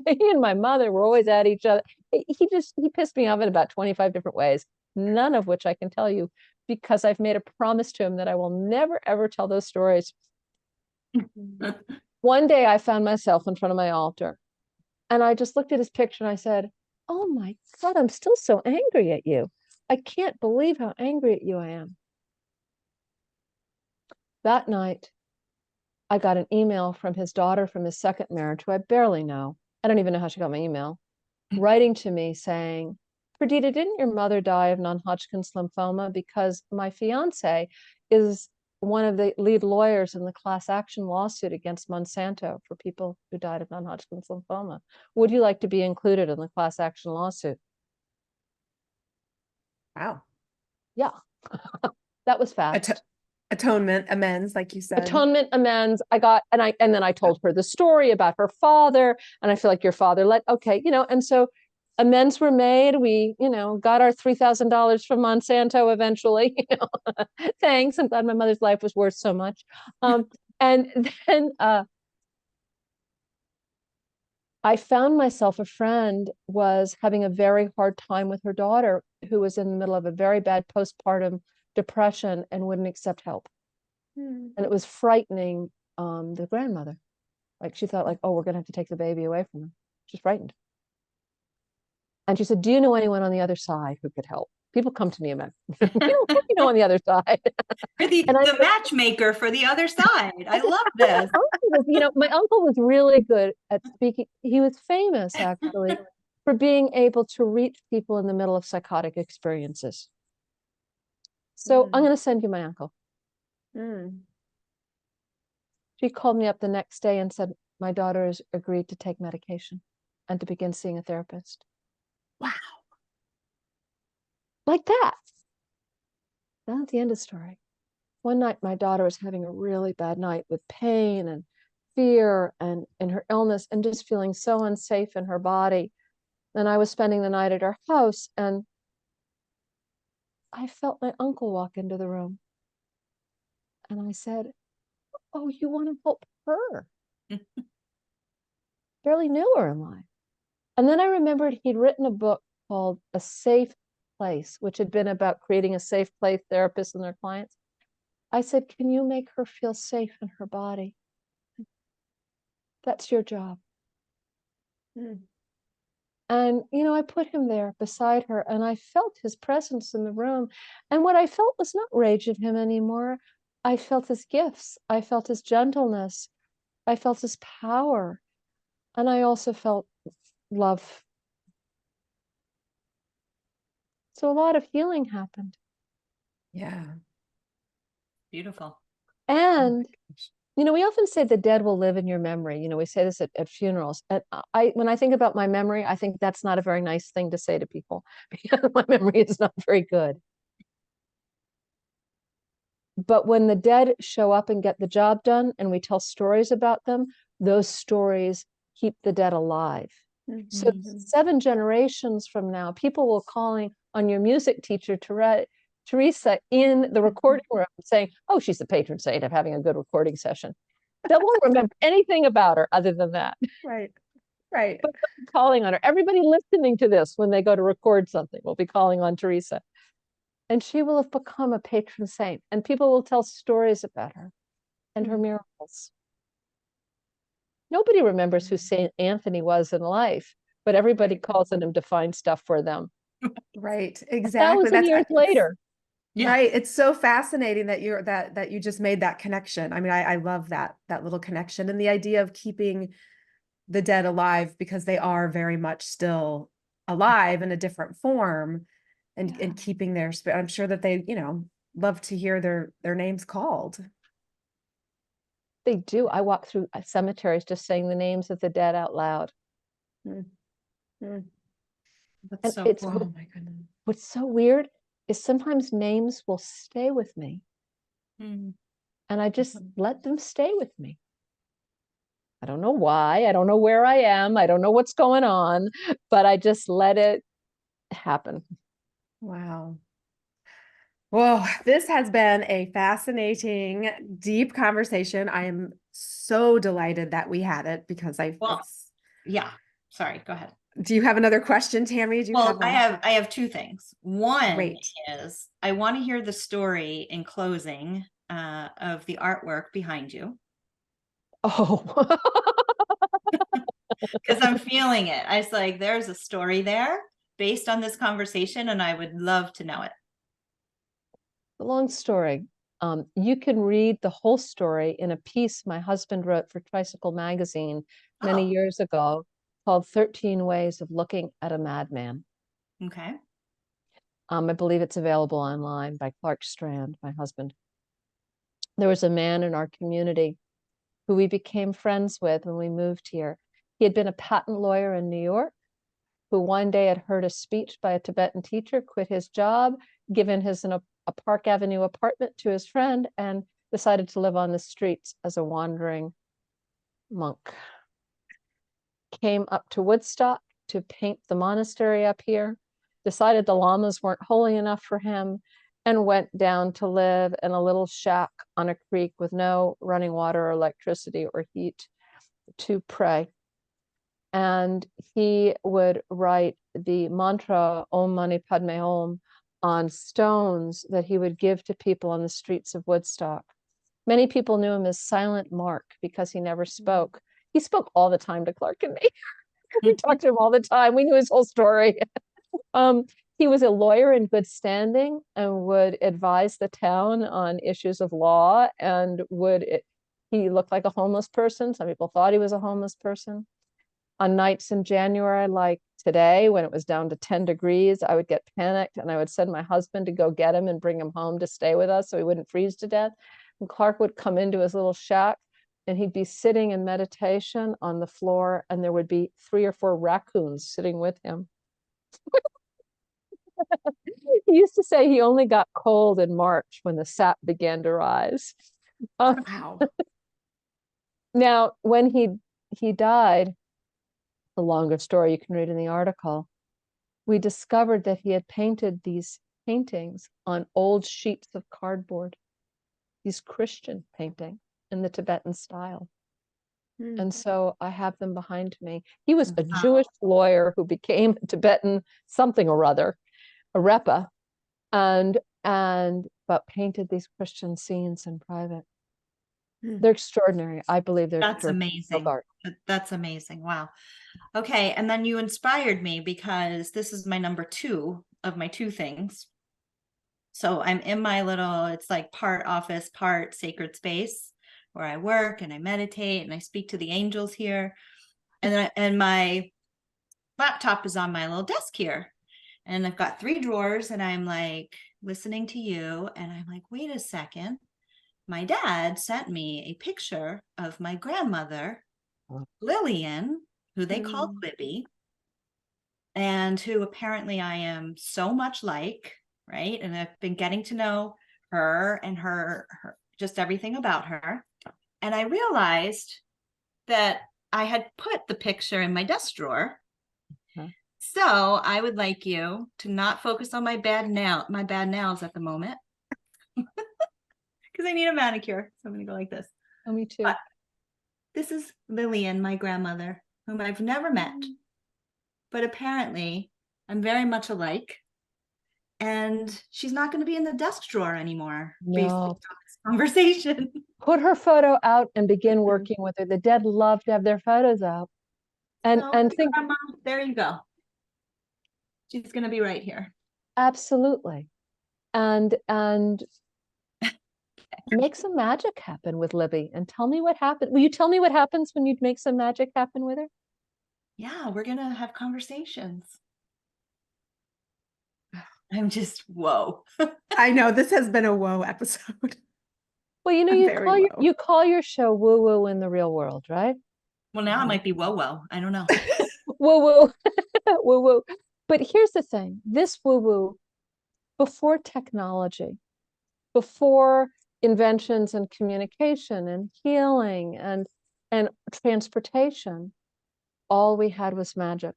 and my mother were always at each other. he pissed me off in about 25 different ways, none of which I can tell you because I've made a promise to him that I will never, ever tell those stories. One day I found myself in front of my altar and I just looked at his picture and I said, oh my God, I'm still so angry at you. I can't believe how angry at you I am. That night, I got an email from his daughter from his second marriage, who I barely know. I don't even know how she got my email, writing to me saying, Perdita, didn't your mother die of non-Hodgkin's lymphoma? Because my fiance is one of the lead lawyers in the class action lawsuit against Monsanto for people who died of non-Hodgkin's lymphoma. Would you like to be included in the class action lawsuit? Wow. Yeah, that was fast. Atonement, amends, like you said. Atonement, amends. And then I told her the story about her father, and I feel like your father and so amends were made. We, got our $3,000 from Monsanto eventually. Thanks. I'm glad my mother's life was worth so much. And then I found myself, a friend was having a very hard time with her daughter, who was in the middle of a very bad postpartum depression and wouldn't accept help. And it was frightening the grandmother. Like she thought like, oh, we're going to have to take the baby away from her. She's frightened. And she said, do you know anyone on the other side who could help? People come to me about, what do you know on the other side? You're the matchmaker for the other side. I love this. My uncle was really good at speaking. He was famous, actually, for being able to reach people in the middle of psychotic experiences. So I'm going to send you my uncle. She called me up the next day and said, my daughter has agreed to take medication and to begin seeing a therapist. Wow. Like that. That's the end of the story. One night, my daughter was having a really bad night with pain and fear and in her illness and just feeling so unsafe in her body. And I was spending the night at her house and I felt my uncle walk into the room. And I said, oh, you want to help her? Barely knew her in life. And then I remembered he'd written a book called A Safe Place, which had been about creating a safe place therapists and their clients. I said, can you make her feel safe in her body? That's your job. And, I put him there beside her and I felt his presence in the room. And what I felt was not rage at him anymore. I felt his gifts. I felt his gentleness. I felt his power. And I also felt love. So a lot of healing happened. Yeah. Beautiful. And, we often say the dead will live in your memory. We say this at funerals. And when I think about my memory, I think that's not a very nice thing to say to people because my memory is not very good. But when the dead show up and get the job done and we tell stories about them, those stories keep the dead alive. So 7 generations from now, people will calling on your music teacher, Teresa, in the recording room saying, oh, she's the patron saint of having a good recording session. They won't remember anything about her other than that. Right. But calling on her. Everybody listening to this when they go to record something will be calling on Teresa. And she will have become a patron saint. And people will tell stories about her and her miracles. Nobody remembers who Saint Anthony was in life, but everybody calls on him to find stuff for them. Right, exactly. 1,000 years later. Yeah. Right. It's so fascinating that you just made that connection. I mean, I love that little connection and the idea of keeping the dead alive because they are very much still alive in a different form and keeping their spirit. I'm sure that they, love to hear their names called. They do. I walk through cemeteries just saying the names of the dead out loud. That's so cool. Oh my goodness. What's so weird is sometimes names will stay with me. And I just let them stay with me. I don't know why. I don't know where I am. I don't know what's going on, but I just let it happen. Wow. Well, this has been a fascinating, deep conversation. I am so delighted that we had it because yeah. Sorry, go ahead. Do you have another question, Tammy? Do you have I one? have two things. One Great. is I want to hear the story in closing of the artwork behind you. Oh, because I'm feeling it. I was like, there's a story there based on this conversation, and I would love to know it. a long story. You can read the whole story in a piece my husband wrote for Tricycle Magazine many years ago called 13 Ways of Looking at a Madman. Okay. I believe it's available online by Clark Strand, my husband. There was a man in our community who we became friends with when we moved here. He had been a patent lawyer in New York, who one day had heard a speech by a Tibetan teacher, quit his job, given a Park Avenue apartment to his friend, and decided to live on the streets as a wandering monk. Came up to Woodstock to paint the monastery up here, decided the lamas weren't holy enough for him, and went down to live in a little shack on a creek with no running water or electricity or heat to pray. And he would write the mantra Om Mani Padme Hum on stones that he would give to people on the streets of Woodstock. Many people knew him as Silent Mark because he never spoke. He spoke all the time to Clark and me. We talked to him all the time. We knew his whole story. He was a lawyer in good standing and would advise the town on issues of law, and he looked like a homeless person. Some people thought he was a homeless person. On nights in January, like today, when it was down to 10 degrees, I would get panicked and I would send my husband to go get him and bring him home to stay with us so he wouldn't freeze to death. And Clark would come into his little shack and he'd be sitting in meditation on the floor, and there would be 3 or 4 raccoons sitting with him. He used to say he only got cold in March when the sap began to rise. Wow. Now, when he died, the longer story you can read in the article, we discovered that he had painted these paintings on old sheets of cardboard, these Christian paintings in the Tibetan style. And so I have them behind me. He was a Jewish lawyer who became a Tibetan something or other, a Repa, but painted these Christian scenes in private. They're extraordinary. I believe they're That's amazing. art. That's amazing. Wow. Okay. And then you inspired me because this is my number 2 of my 2 things. So I'm in my little, it's like part office, part sacred space where I work and I meditate and I speak to the angels here. And my laptop is on my little desk here. And I've got 3 drawers and I'm like listening to you. And I'm like, wait a second. My dad sent me a picture of my grandmother, Lillian, who they called Libby, and who apparently I am so much like, right? And I've been getting to know her and her just everything about her. And I realized that I had put the picture in my desk drawer. So I would like you to not focus on my bad nails at the moment. Because I need a manicure. So I'm going to go like this. Oh, me too. But this is Lillian, my grandmother, whom I've never met. But apparently I'm very much alike. And she's not going to be in the desk drawer anymore. Based on this conversation. Put her photo out and begin working with her. The dead love to have their photos out. And think, Grandma, there you go. She's going to be right here. Absolutely. And make some magic happen with Libby and tell me what happened. Will you tell me what happens when you make some magic happen with her? Yeah, we're going to have conversations. I'm just, whoa. I know this has been a whoa episode. Well, you call your show Woo Woo in the Real World, right? Well, now it might be whoa whoa. I don't know. Woo woo. Woo woo. But here's the thing. This woo woo, before technology, before inventions and communication and healing and transportation, all we had was magic.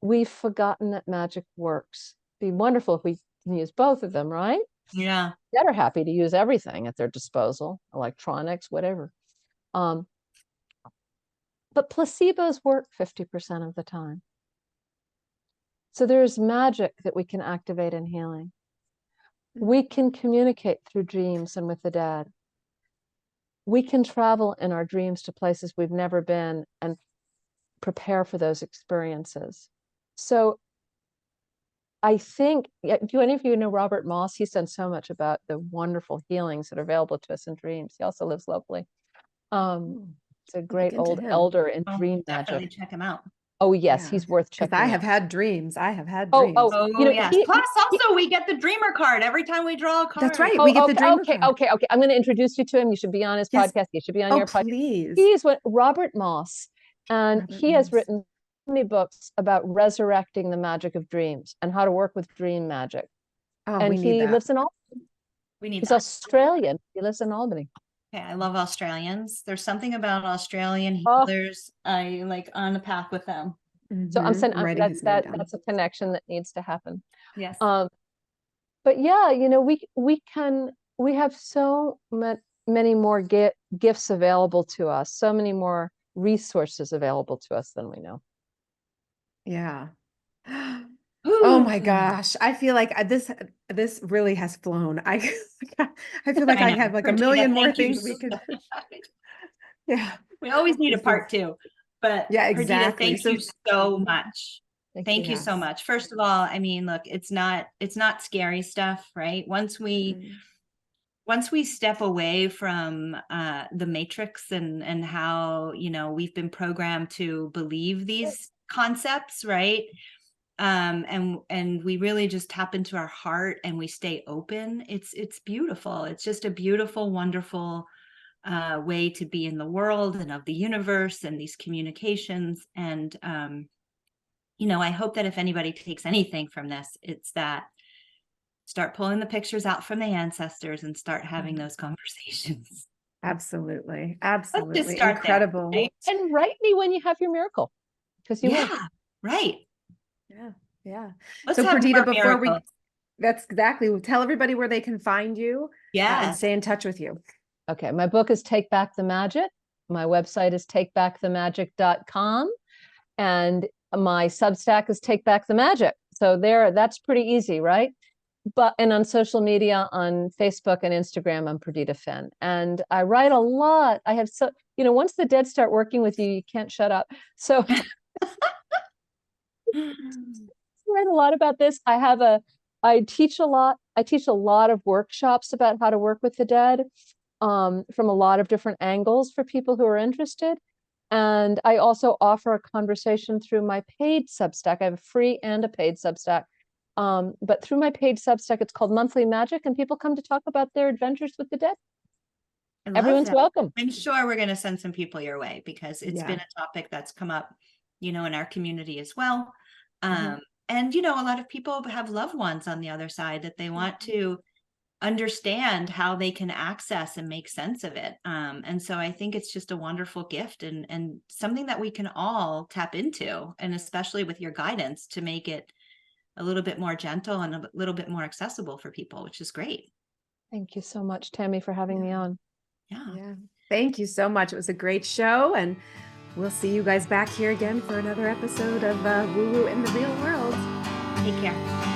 We've forgotten that magic works. It'd be wonderful if we can use both of them, right? Yeah. They're happy to use everything at their disposal, electronics, whatever. but placebos work 50% of the time. So there's magic that we can activate in healing. We can communicate through dreams and with the dead. We can travel in our dreams to places we've never been and prepare for those experiences. So I think, do any of you know Robert Moss? He's done so much about the wonderful healings that are available to us in dreams. He also lives locally. It's a great old elder in dream definitely magic. check him out. Oh yes, he's worth checking out. I have had dreams. I have had dreams. Yes. Plus, also we get the dreamer card every time we draw a card. That's right. We get the dreamer card. Okay. I'm going to introduce you to him. You should be on his podcast. You should be on your podcast. Please. He is Robert Moss, and he has written many books about resurrecting the magic of dreams and how to work with dream magic. And he lives in Albany. He's Australian. He lives in Albany. Okay, I love Australians. There's something about Australian healers. I like on the path with them. So I'm saying that's a connection that needs to happen. Yes. But yeah, we have so many more gifts available to us, so many more resources available to us than we know. Yeah. Oh my gosh. I feel like this really has flown. I feel like I have like a million more things we could. Yeah. We always need a part 2. But yeah, exactly. Perdita, thank you so much. Thank you so much. First of all, I mean, look, it's not scary stuff, right? Once we step away from the matrix and how, we've been programmed to believe these concepts, right? And we really just tap into our heart and we stay open. It's beautiful. It's just a beautiful, wonderful way to be in the world and of the universe and these communications. And, I hope that if anybody takes anything from this, it's that start pulling the pictures out from the ancestors and start having those conversations. Absolutely. Incredible. There, right? And write me when you have your miracle. Because you will. Right. Yeah. So Perdita, that's exactly, tell everybody where they can find you and stay in touch with you. Okay. My book is Take Back the Magic. My website is takebackthemagic.com. And my Substack is Take Back the Magic. So that's pretty easy, right? And on social media, on Facebook and Instagram, I'm Perdita Finn. And I write a lot. I have once the dead start working with you, you can't shut up. So I write a lot about this. I teach a lot. I teach a lot of workshops about how to work with the dead from a lot of different angles for people who are interested. And I also offer a conversation through my paid Substack. I have a free and a paid Substack. But through my paid Substack, it's called Monthly Magic, and people come to talk about their adventures with the dead. Everyone's welcome. I'm sure we're going to send some people your way because it's been a topic that's come up, in our community as well. And, a lot of people have loved ones on the other side that they want to understand how they can access and make sense of it. And so I think it's just a wonderful gift and something that we can all tap into, and especially with your guidance to make it a little bit more gentle and a little bit more accessible for people, which is great. Thank you so much, Tammy, for having me on. Yeah. Thank you so much. It was a great show, and we'll see you guys back here again for another episode of Woo Woo in the Real World. Take care.